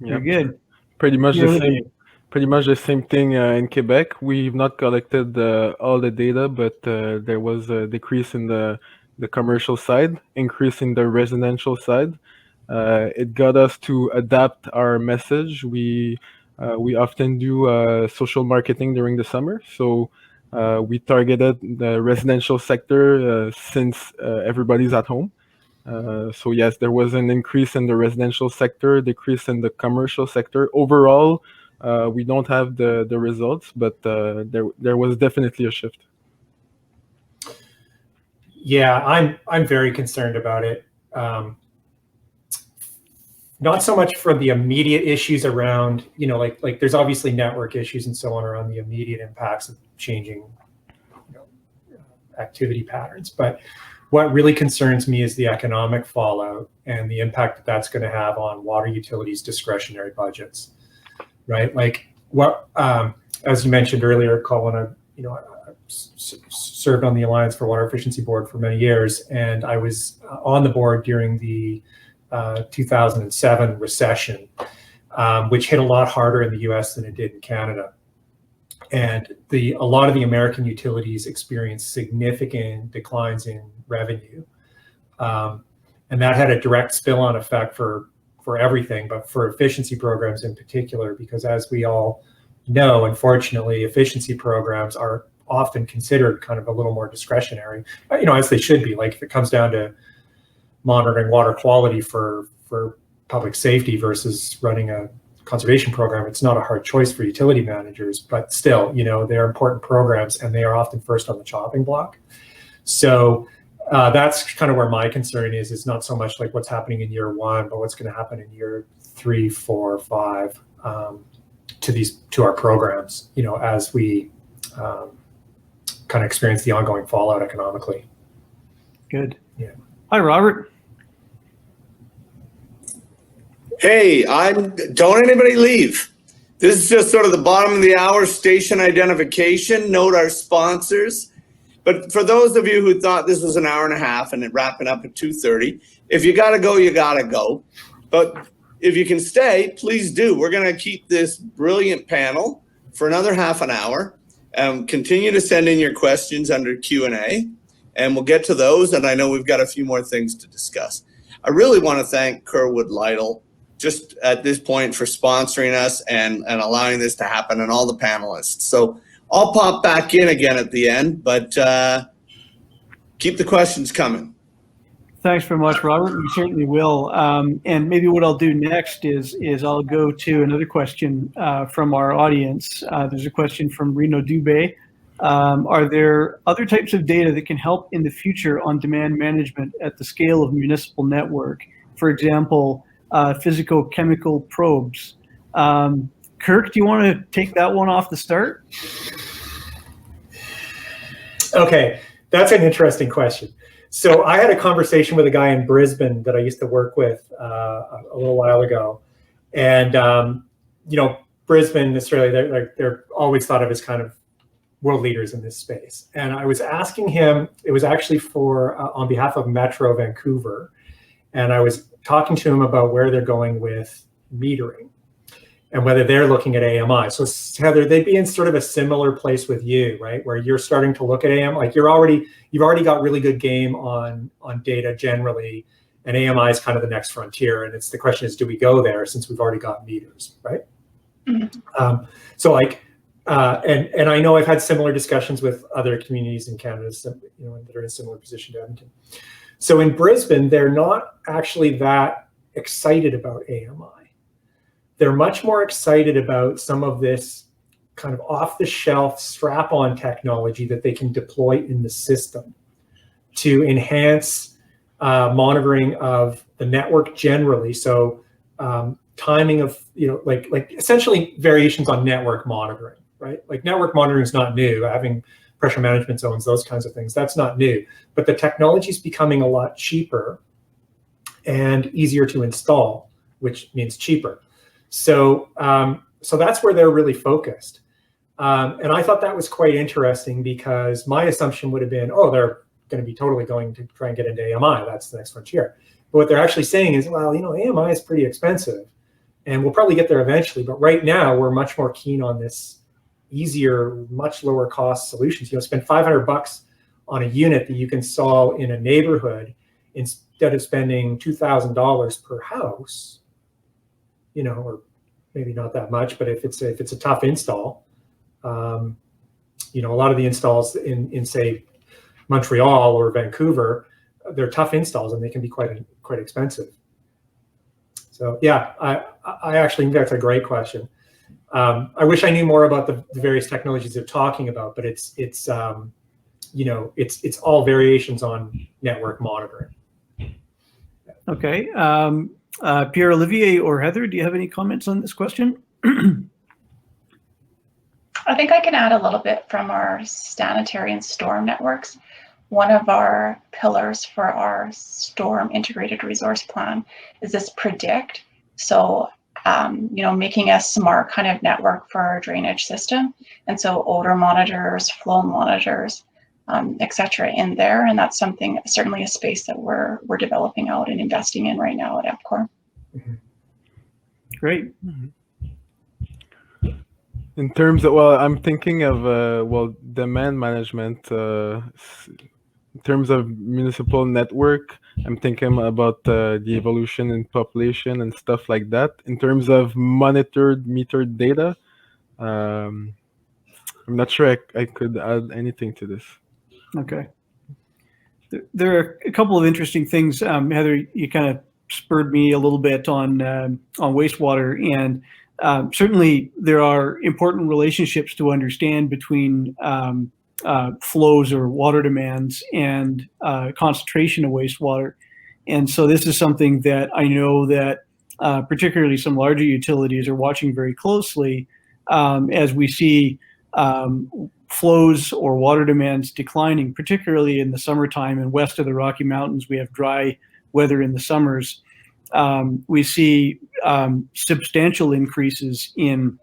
Speaker 2: Yeah, good.
Speaker 4: Pretty much the same thing in Quebec. We've not collected all the data, but there was a decrease in the commercial side, increase in the residential side. It got us to adapt our message. We often do social marketing during the summer, so we targeted the residential sector since everybody's at home. So yes, there was an increase in the residential sector, decrease in the commercial sector. Overall, we don't have the results, but there was definitely a shift.
Speaker 5: Yeah, I'm very concerned about it. Not so much for the immediate issues around, like there's obviously network issues and so on around the immediate impacts of changing, activity patterns. But What really concerns me is the economic fallout and the impact that that's going to have on water utilities' discretionary budgets, right? Like what, as you mentioned earlier, Colin, I served on the Alliance for Water Efficiency Board for many years, and I was on the board during the 2007 recession, which hit a lot harder in the US than it did in Canada. And a lot of the American utilities experienced significant declines in revenue. And that had a direct spill-on effect for everything, but for efficiency programs in particular, because as we all know, unfortunately, efficiency programs are often considered kind of a little more discretionary, as they should be. Like if it comes down to monitoring water quality for public safety versus running a conservation program, it's not a hard choice for utility managers, but still, they're important programs and they are often first on the chopping block. So that's kind of where my concern is. It's not so much like what's happening in year one, but what's going to happen in year 3, 4, 5 to our programs, as we kind of experience the ongoing fallout economically.
Speaker 2: Good.
Speaker 5: Yeah.
Speaker 2: Hi, Robert.
Speaker 1: Hey, don't anybody leave. This is just sort of the bottom of the hour station identification. Note our sponsors. But for those of you who thought this was an hour and a half and it wrapping up at 2:30, if you got to go, you got to go. But if you can stay, please do. We're going to keep this brilliant panel for another half an hour. Continue to send in your questions under Q&A, and we'll get to those. And I know we've got a few more things to discuss. I really want to thank Kerwood Lytle just at this point for sponsoring us and allowing this to happen, and all the panelists. So I'll pop back in again at the end, but keep the questions coming.
Speaker 2: Thanks very much, Robert. We certainly will. And maybe what I'll do next is I'll go to another question from our audience. There's a question from Reno Dubé. Are there other types of data that can help in the future on demand management at the scale of municipal network? For example, physico-chemical probes. Kirk, do you want to take that one off the start?
Speaker 5: Okay, that's an interesting question. So I had a conversation with a guy in Brisbane that I used to work with a little while ago. And, Brisbane, Australia, they're always thought of as kind of world leaders in this space. And I was asking him, it was actually on behalf of Metro Vancouver. And I was talking to him about where they're going with metering and whether they're looking at AMI. So Heather, they'd be in sort of a similar place with you, right? Where you're starting to look at AMI, like you've already got really good game on data generally, and AMI is kind of the next frontier. And the question is, do we go there since we've already got meters, right? Mm-hmm. And I know I've had similar discussions with other communities in Canada, that are in a similar position to Edmonton. So in Brisbane, they're not actually that excited about AMI. They're much more excited about some of this kind of off-the-shelf strap-on technology that they can deploy in the system to enhance monitoring of the network generally. So timing of, like essentially variations on network monitoring, right? Like network monitoring is not new. Having pressure management zones, those kinds of things, that's not new. But the technology is becoming a lot cheaper and easier to install, which means cheaper. So that's where they're really focused. And I thought that was quite interesting because my assumption would have been, they're going to be totally going to try and get into AMI. That's the next frontier. But what they're actually saying is, well, AMI is pretty expensive and we'll probably get there eventually. But right now we're much more keen on this easier, much lower cost solutions. Spend $500 on a unit that you can install in a neighborhood instead of spending $2,000 per house, or maybe not that much, but if it's a tough install, a lot of the installs in say Montreal or Vancouver, they're tough installs and they can be quite expensive. So yeah, I actually think that's a great question. I wish I knew more about the various technologies they're talking about, but it's all variations on network monitoring.
Speaker 2: Okay. Pierre Olivier or Heather, do you have any comments on this question?
Speaker 3: I think I can add a little bit from our sanitary and storm networks. one of our pillars for our storm integrated resource plan is this predict. So, making a smart kind of network for our drainage system. And so odor monitors, flow monitors, et cetera in there. And that's something, certainly a space that we're developing out and investing in right now at EPCOR.
Speaker 2: Great.
Speaker 4: In terms of, well, I'm thinking of, demand management. In terms of municipal network, I'm thinking about the evolution in population and stuff like that. In terms of metered data, I'm not sure I could add anything to this.
Speaker 2: Okay. There are a couple of interesting things. Heather, you kind of spurred me a little bit on wastewater, and certainly there are important relationships to understand between flows or water demands and concentration of wastewater. And so this is something that I know that particularly some larger utilities are watching very closely as we see flows or water demands declining, particularly in the summertime. And west of the Rocky Mountains, we have dry weather in the summers. We see substantial increases in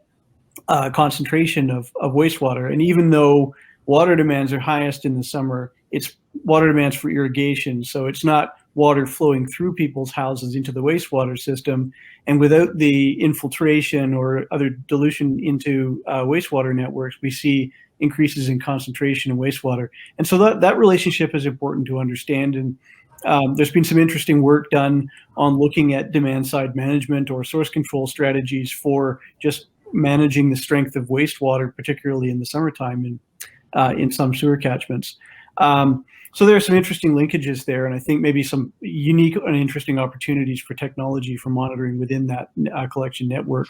Speaker 2: concentration of wastewater. And even though water demands are highest in the summer, it's water demands for irrigation. So it's not water flowing through people's houses into the wastewater system. And without the infiltration or other dilution into wastewater networks, we see increases in concentration in wastewater. And so that relationship is important to understand. And there's been some interesting work done on looking at demand side management or source control strategies for just managing the strength of wastewater, particularly in the summertime in some sewer catchments. So there are some interesting linkages there, and I think maybe some unique and interesting opportunities for technology for monitoring within that collection network.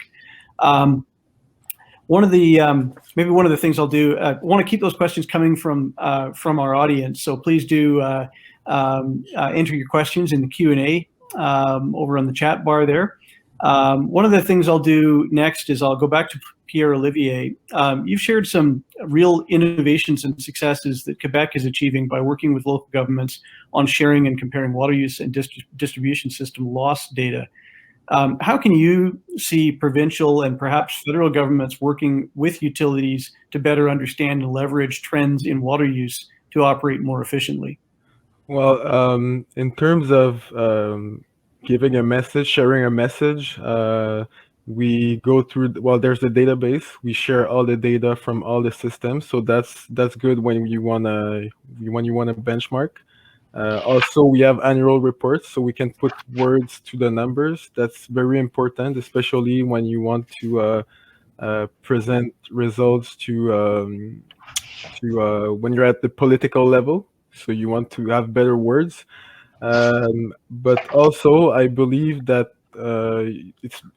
Speaker 2: One of the things I'll do, I want to keep those questions coming from our audience. So please do enter your questions in the Q&A over on the chat bar there. One of the things I'll do next is I'll go back to Pierre-Olivier. You've shared some real innovations and successes that Quebec is achieving by working with local governments on sharing and comparing water use and distribution system loss data. How can you see provincial and perhaps federal governments working with utilities to better understand and leverage trends in water use to operate more efficiently?
Speaker 4: Well, in terms of giving a message, sharing a message, we go through, there's a database. We share all the data from all the systems. So that's good when you wanna benchmark. Also, we have annual reports, so we can put words to the numbers. That's very important, especially when you want to present results to when you're at the political level. So you want to have better words. But also, I believe that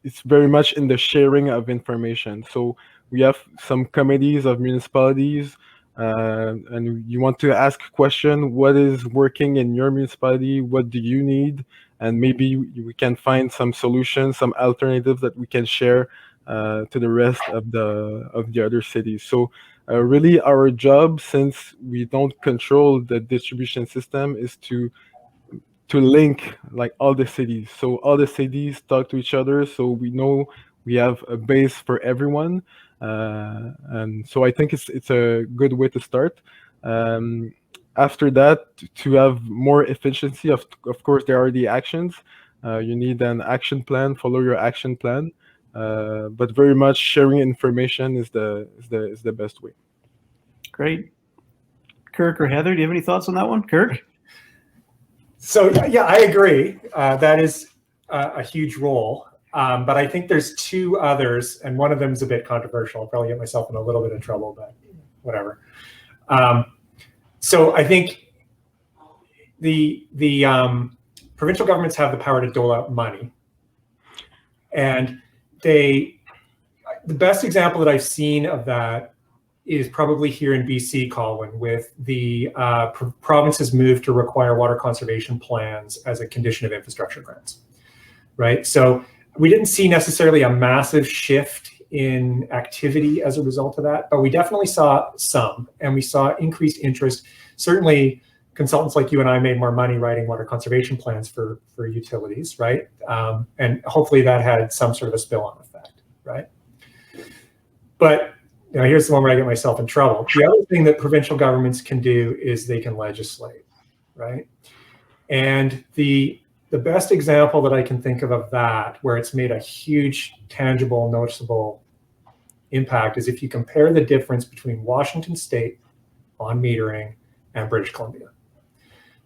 Speaker 4: it's very much in the sharing of information. So we have some committees of municipalities, and you want to ask a question: what is working in your municipality? What do you need? And maybe we can find some solutions, some alternatives that we can share to the rest of the other cities. So really, our job, since we don't control the distribution system, is to link like all the cities. So all the cities talk to each other, so we know we have a base for everyone. And so I think it's a good way to start. After that, to have more efficiency, of course, there are the actions. You need an action plan, follow your action plan. But very much sharing information is the best way.
Speaker 2: Great. Kirk or Heather, do you have any thoughts on that one? Kirk?
Speaker 5: So yeah, I agree. That is a huge role. But I think there's two others, and one of them is a bit controversial. I'll probably get myself in a little bit of trouble, but whatever. So I think the provincial governments have the power to dole out money, and the best example that I've seen of that is probably here in BC, Colin, with the province's move to require water conservation plans as a condition of infrastructure grants, right? So we didn't see necessarily a massive shift in activity as a result of that, but we definitely saw some, and we saw increased interest. Certainly, consultants like you and I made more money writing water conservation plans for utilities, right? And hopefully that had some sort of a spill-on effect, right? But here's the one where I get myself in trouble. The other thing that provincial governments can do is they can legislate, right? And the best example that I can think of that, where it's made a huge, tangible, noticeable impact, is if you compare the difference between Washington State on metering and British Columbia.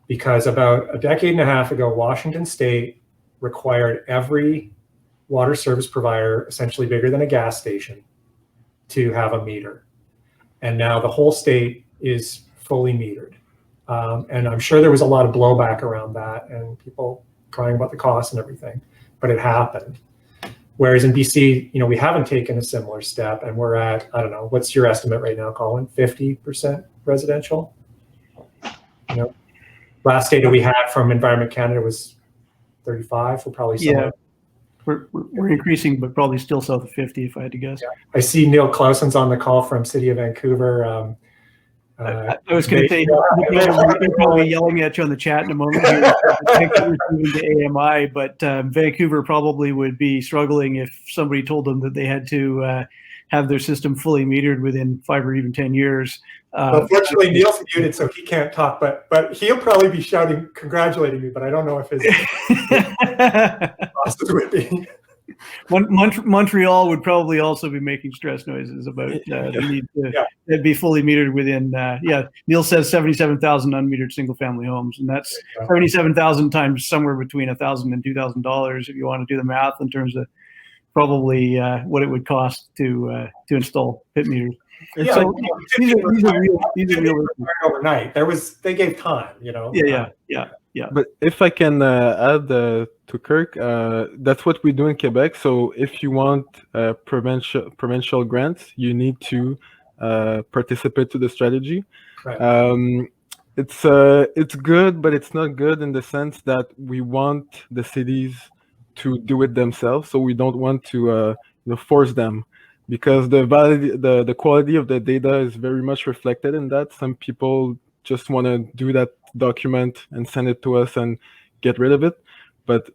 Speaker 5: Because about a decade and a half ago, Washington State required every water service provider, essentially bigger than a gas station, to have a meter. And now the whole state is fully metered. And I'm sure there was a lot of blowback around that and people crying about the cost and everything, but it happened. Whereas in BC, we haven't taken a similar step, and we're at, I don't know, what's your estimate right now, Colin? 50% residential? Last data we had from Environment Canada was 35. We're probably somewhere.
Speaker 2: Yeah, we're increasing, but probably still south of 50, if I had to guess.
Speaker 5: Yeah. I see Neil Clausen's on the call from City of Vancouver.
Speaker 2: I was going to say, they're probably yelling at you on the chat in a moment. Vancouver's moving to AMI, but Vancouver probably would be struggling if somebody told them that they had to have their system fully metered within 5 or even 10 years.
Speaker 5: Unfortunately, Neil's muted, so he can't talk, but he'll probably be shouting, congratulating me, but I don't know if his bosses would be.
Speaker 2: Montreal would probably also be making stress noises about the need to be fully metered within. Neil says 77,000 unmetered single-family homes, and that's 77,000 times somewhere between $1,000 and $2,000 if you want to do the math in terms of probably what it would cost to install pit meters.
Speaker 5: Yeah,
Speaker 2: so these are real
Speaker 5: overnight. They gave time,
Speaker 2: Yeah.
Speaker 4: But if I can add to Kirk, that's what we do in Quebec. So if you want provincial grants, you need to participate to the strategy.
Speaker 5: Right.
Speaker 4: It's good, but it's not good in the sense that we want the cities to do it themselves. So we don't want to force them, because the quality of the data is very much reflected in that. Some people just want to do that document and send it to us and get rid of it, but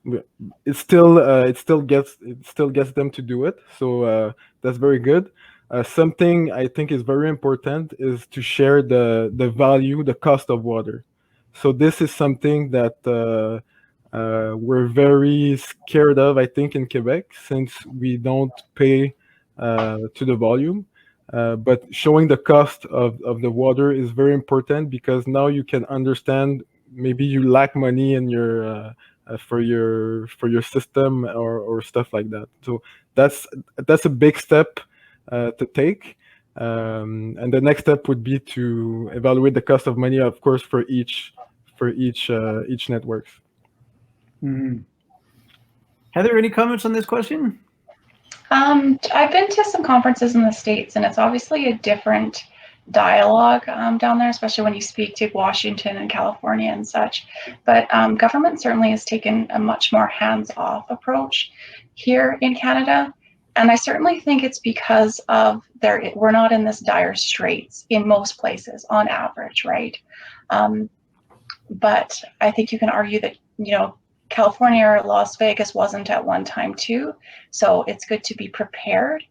Speaker 4: it still gets them to do it. So that's very good. Something I think is very important is to share the value, the cost of water. So this is something that we're very scared of, I think, in Quebec, since we don't pay to the volume. But showing the cost of the water is very important, because now you can understand, maybe you lack money in your for your system or stuff like that. So that's a big step to take. And the next step would be to evaluate the cost of money, of course, for each networks.
Speaker 2: Mm-hmm. Heather, any comments on this question?
Speaker 3: I've been to some conferences in the States, and it's obviously a different dialogue down there, especially when you speak to Washington and California and such. But government certainly has taken a much more hands-off approach here in Canada. And I certainly think it's because of we're not in this dire straits in most places on average, right? But I think you can argue that, California or Las Vegas wasn't at one time too. So it's good to be prepared.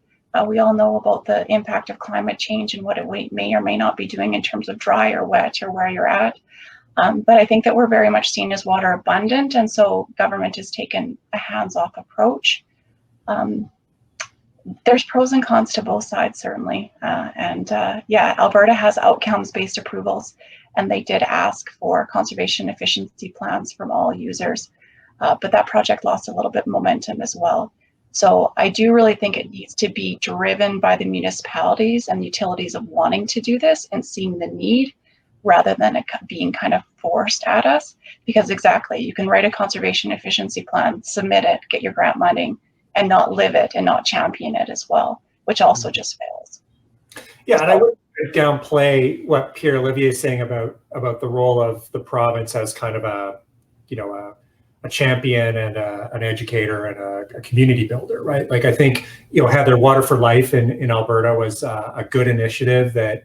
Speaker 3: We all know about the impact of climate change and what it may or may not be doing in terms of dry or wet or where you're at. But I think that we're very much seen as water abundant. And so government has taken a hands-off approach. There's pros and cons to both sides, certainly. Alberta has outcomes-based approvals, and they did ask for conservation efficiency plans from all users. But that project lost a little bit of momentum as well. So I do really think it needs to be driven by the municipalities and utilities of wanting to do this and seeing the need, rather than it being kind of forced at us. Because exactly, you can write a conservation efficiency plan, submit it, get your grant money, and not live it and not champion it as well, which also just fails.
Speaker 5: Yeah, and I wouldn't downplay what Pierre Olivier is saying about the role of the province as kind of a champion and an educator and a community builder, right? Like, I think, Heather, Water for Life in Alberta was a good initiative that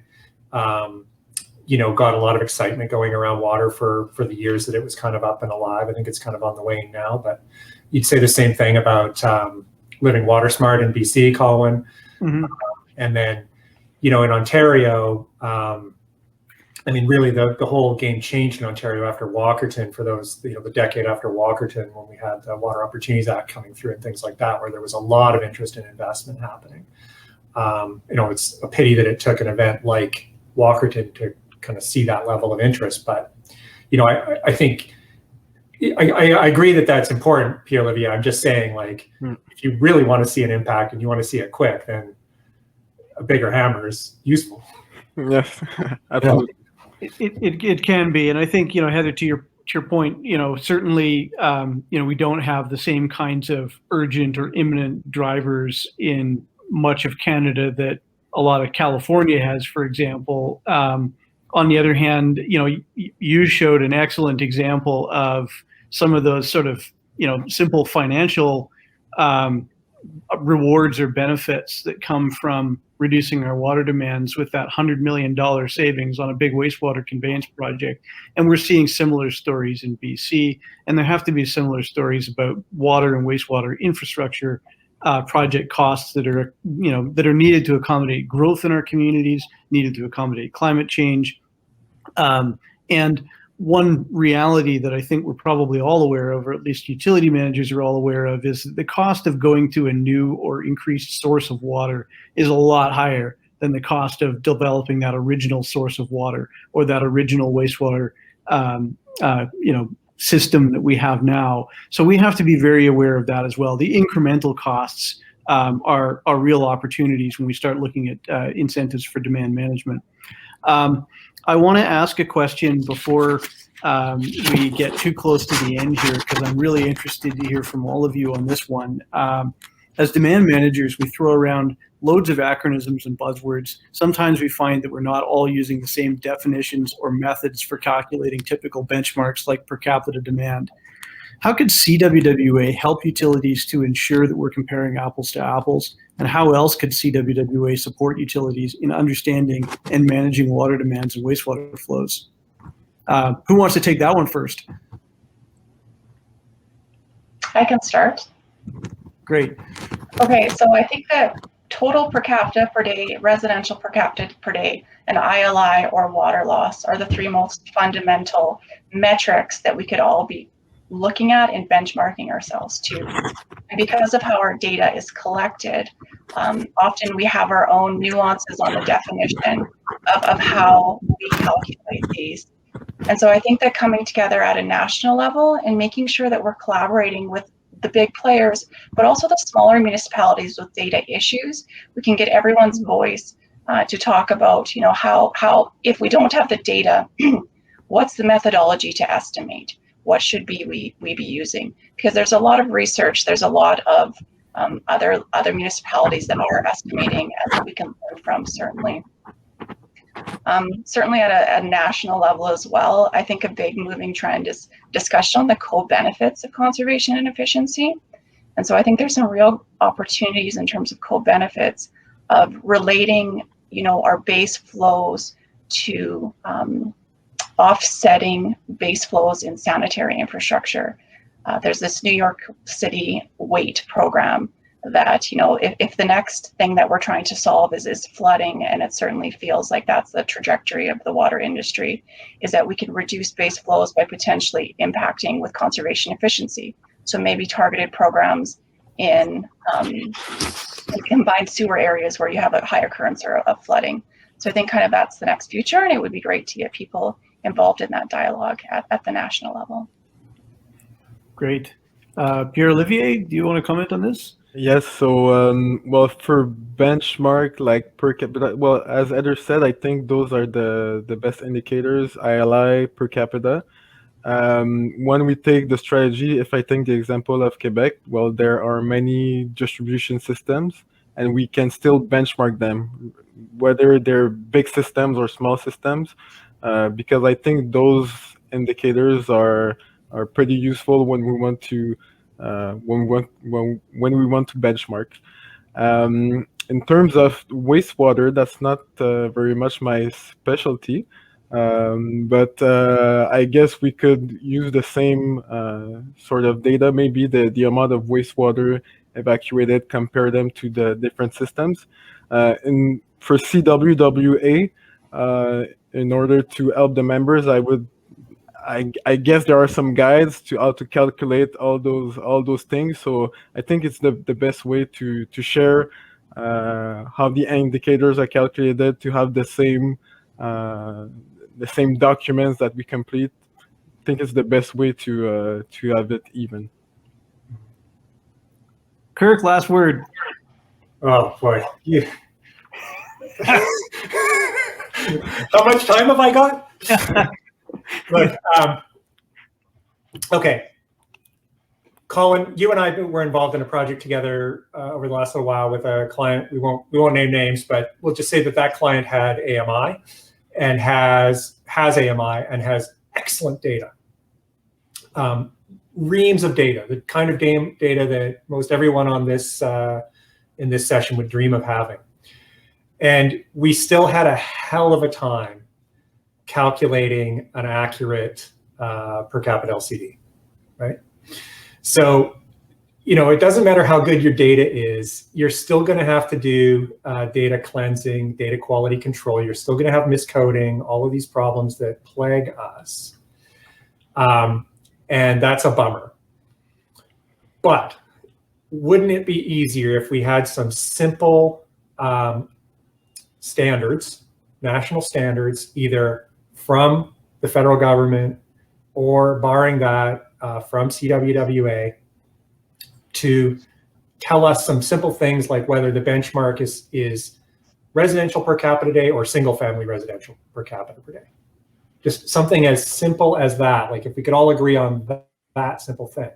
Speaker 5: got a lot of excitement going around water for the years that it was kind of up and alive. I think it's kind of on the wane now, but you'd say the same thing about living water smart in BC, Colin.
Speaker 2: Mm-hmm.
Speaker 5: And then, in Ontario, really the whole game changed in Ontario after Walkerton for those, the decade after Walkerton, when we had the Water Opportunities Act coming through and things like that, where there was a lot of interest in investment happening. It's a pity that it took an event like Walkerton to kind of see that level of interest. But, I think I agree that that's important, Pierre-Olivier. I'm just saying, if you really want to see an impact and you want to see it quick, then a bigger hammer is useful.
Speaker 4: Yes, absolutely.
Speaker 2: It can be, and I think Heather, to your point, certainly we don't have the same kinds of urgent or imminent drivers in much of Canada that a lot of California has, for example. On the other hand, you showed an excellent example of some of those sort of simple financial rewards or benefits that come from reducing our water demands with that $100 million savings on a big wastewater conveyance project. And we're seeing similar stories in BC, and there have to be similar stories about water and wastewater infrastructure project costs that are needed to accommodate growth in our communities, needed to accommodate climate change. And one reality that I think we're probably all aware of, or at least utility managers are all aware of, is that the cost of going to a new or increased source of water is a lot higher than the cost of developing that original source of water or that original wastewater system that we have now. So we have to be very aware of that as well. The incremental costs are real opportunities when we start looking at incentives for demand management. I want to ask a question before we get too close to the end here, because I'm really interested to hear from all of you on this one. As demand managers, we throw around loads of acronyms and buzzwords. Sometimes we find that we're not all using the same definitions or methods for calculating typical benchmarks like per capita demand. How could CWWA help utilities to ensure that we're comparing apples to apples? And how else could CWWA support utilities in understanding and managing water demands and wastewater flows? Who wants to take that one first?
Speaker 3: I can start.
Speaker 2: Great.
Speaker 3: Okay, so I think that total per capita per day, residential per capita per day, and ILI or water loss are the three most fundamental metrics that we could all be looking at and benchmarking ourselves to. And because of how our data is collected, often we have our own nuances on the definition of how we calculate these. And so I think that coming together at a national level and making sure that we're collaborating with the big players, but also the smaller municipalities with data issues, we can get everyone's voice to talk about, how if we don't have the data, what's the methodology to estimate? What should we be using? Because there's a lot of research, there's a lot of other municipalities that are estimating and that we can learn from, certainly. Certainly at a national level as well, I think a big moving trend is discussion on the co-benefits of conservation and efficiency. And so I think there's some real opportunities in terms of co-benefits of relating, our base flows to offsetting base flows in sanitary infrastructure. There's this New York City WAIT program that, if the next thing that we're trying to solve is flooding, and it certainly feels like that's the trajectory of the water industry, is that we can reduce base flows by potentially impacting with conservation efficiency. So maybe targeted programs in combined sewer areas where you have a high occurrence of flooding. So I think kind of that's the next future, and it would be great to get people involved in that dialogue at the national level. Great.
Speaker 2: Pierre-Olivier, do you want to comment on this?
Speaker 4: Yes, so for benchmark like per capita, well, as Heather said, I think those are the best indicators, ILI per capita. When we take the strategy, if I take the example of Quebec, well, there are many distribution systems, and we can still benchmark them, whether they're big systems or small systems, because I think those indicators are pretty useful when we want to when we want to benchmark. In terms of wastewater, that's not very much my specialty, But I guess we could use the same sort of data, maybe the amount of wastewater evacuated, compare them to the different systems. And for CWWA, in order to help the members, I guess there are some guides to how to calculate all those things. So I think it's the best way to share how the indicators are calculated, to have the same documents that we complete. I think it's the best way to have it even.
Speaker 2: Kirk, last word.
Speaker 5: Oh boy. Yeah. How much time have I got? Look, okay. Colin, you and I were involved in a project together over the last little while with a client. We won't name names, but we'll just say that client had AMI and has AMI and has excellent data. Reams of data, the kind of data that most everyone on this in this session would dream of having. And we still had a hell of a time calculating an accurate per capita LCD, right? So, it doesn't matter how good your data is, you're still going to have to do data cleansing, data quality control. You're still going to have miscoding, all of these problems that plague us. And that's a bummer. But wouldn't it be easier if we had some simple standards, national standards, either from the federal government or, barring that, from CWWA, to tell us some simple things like whether the benchmark is residential per capita day or single family residential per capita per day. Just something as simple as that. Like if we could all agree on that simple thing.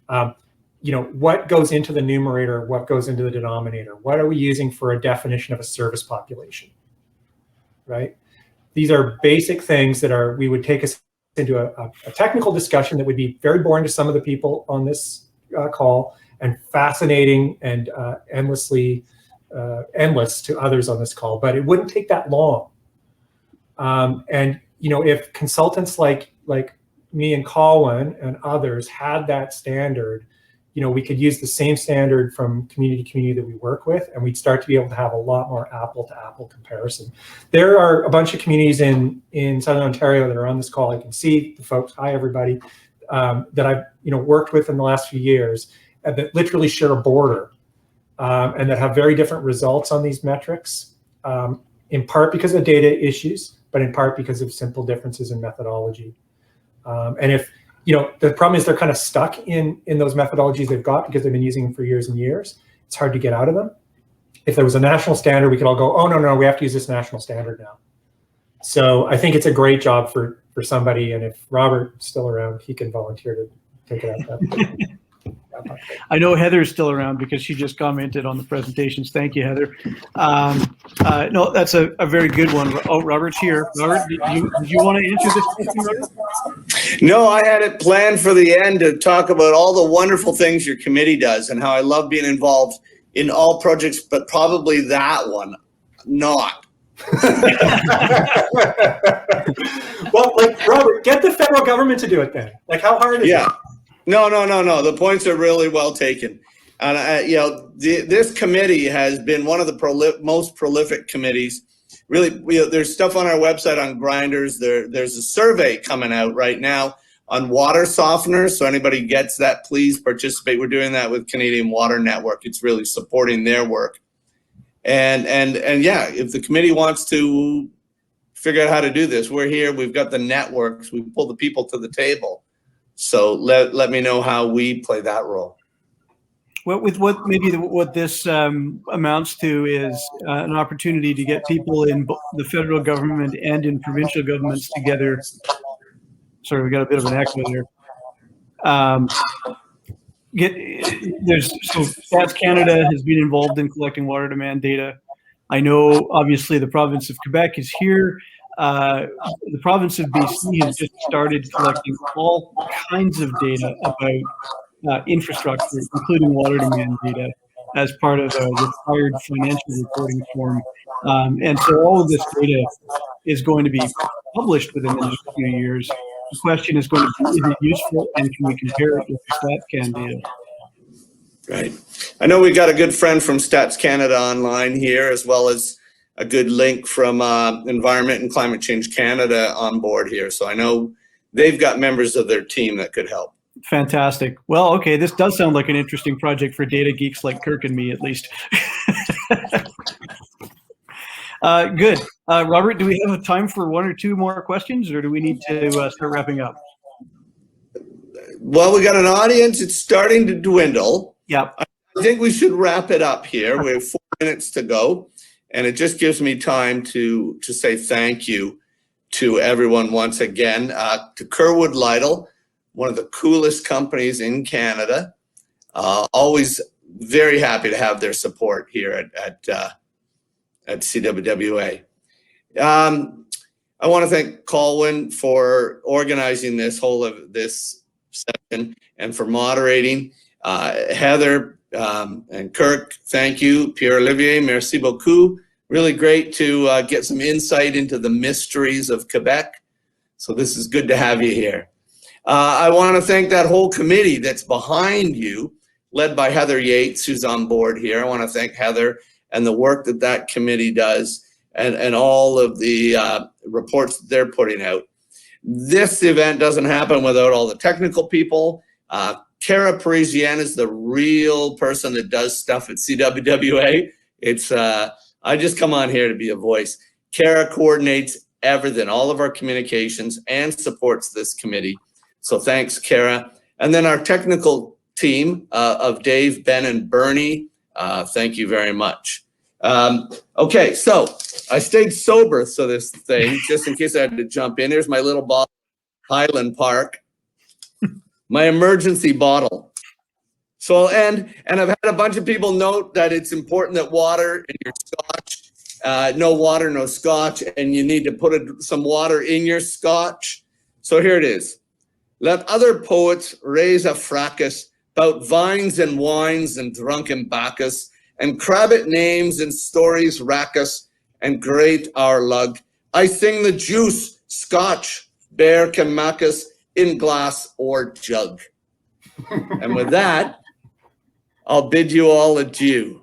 Speaker 5: What goes into the numerator, what goes into the denominator? What are we using for a definition of a service population, right? These are basic things that we would take us into a technical discussion that would be very boring to some of the people on this call and fascinating and endless to others on this call, but it wouldn't take that long. And if consultants like me and Colin and others had that standard, we could use the same standard from community to community that we work with, and we'd start to be able to have a lot more apple-to-apple comparison. There are a bunch of communities in Southern Ontario that are on this call. I can see the folks, hi everybody, that I've worked with in the last few years, that literally share a border, and that have very different results on these metrics, in part because of data issues, but in part because of simple differences in methodology. And if the problem is they're kind of stuck in those methodologies they've got because they've been using them for years and years. It's hard to get out of them. If there was a national standard, we could all go, oh, no, we have to use this national standard now. So I think it's a great job for somebody. And if Robert's still around, he can volunteer to take it out.
Speaker 2: I know Heather's still around because she just commented on the presentations. Thank you, Heather. No, that's a very good one. Oh, Robert's here. Robert, did you want to answer this question, Robert?
Speaker 1: No, I had it planned for the end to talk about all the wonderful things your committee does and how I love being involved in all projects, but probably that one not.
Speaker 5: Well, Robert, get the federal government to do it then. How hard is it?
Speaker 1: No. The points are really well taken. And, this committee has been one of the most prolific committees. Really, there's stuff on our website on grinders. There's a survey coming out right now on water softeners. So anybody gets that, please participate. We're doing that with Canadian Water Network. It's really supporting their work. And yeah, if the committee wants to figure out how to do this, we're here. We've got the networks. We pull the people to the table. So let me know how we play that role.
Speaker 2: Well, what this amounts to is an opportunity to get people in the federal government and in provincial governments together. Sorry, we got a bit of an echo there. So Stats Canada has been involved in collecting water demand data. I know, obviously, the province of Quebec is here. The province of BC has just started collecting all kinds of data about infrastructure, including water demand data, as part of a required financial reporting form. And so all of this data is going to be published within the next few years. The question is going to be, is it useful and can we compare it with the StatCan data?
Speaker 1: Right. I know we got a good friend from Stats Canada online here, as well as a good link from Environment and Climate Change Canada on board here. So I know they've got members of their team that could help.
Speaker 2: Fantastic. Well, okay, this does sound like an interesting project for data geeks like Kirk and me, at least. Good. Robert, do we have time for one or two more questions, or do we need to start wrapping up?
Speaker 1: Well, we got an audience. It's starting to dwindle.
Speaker 2: Yeah.
Speaker 1: I think we should wrap it up here. We have 4 minutes to go, and it just gives me time to say thank you to everyone once again. To Kerwood Lytle, one of the coolest companies in Canada. Always very happy to have their support here at CWWA. I want to thank Colwyn for organizing this whole of this session and for moderating. Heather and Kirk, thank you. Pierre-Olivier, merci beaucoup. Really great to get some insight into the mysteries of Quebec. So this is good to have you here. I want to thank that whole committee that's behind you, led by Heather Yates, who's on board here. I want to thank Heather and the work that that committee does and all of the reports that they're putting out. This event doesn't happen without all the technical people. Cara Parisienne is the real person that does stuff at CWWA. It's I just come on here to be a voice. Cara coordinates everything, all of our communications, and supports this committee. So thanks, Cara. And then our technical team of Dave, Ben, and Bernie, thank you very much. Okay, so I stayed sober, so this thing, just in case I had to jump in. Here's my little bottle, Highland Park, my emergency bottle. So I'll end, and I've had a bunch of people note that it's important that water in your scotch, no water, no scotch, and you need to put some water in your scotch. So here it is. Let other poets raise a fracas about vines and wines and drunken Bacchus, and crabbit names and stories rack us and grate our lug. I sing the juice, scotch, bear Camacus in glass or jug. And with that, I'll bid you all adieu.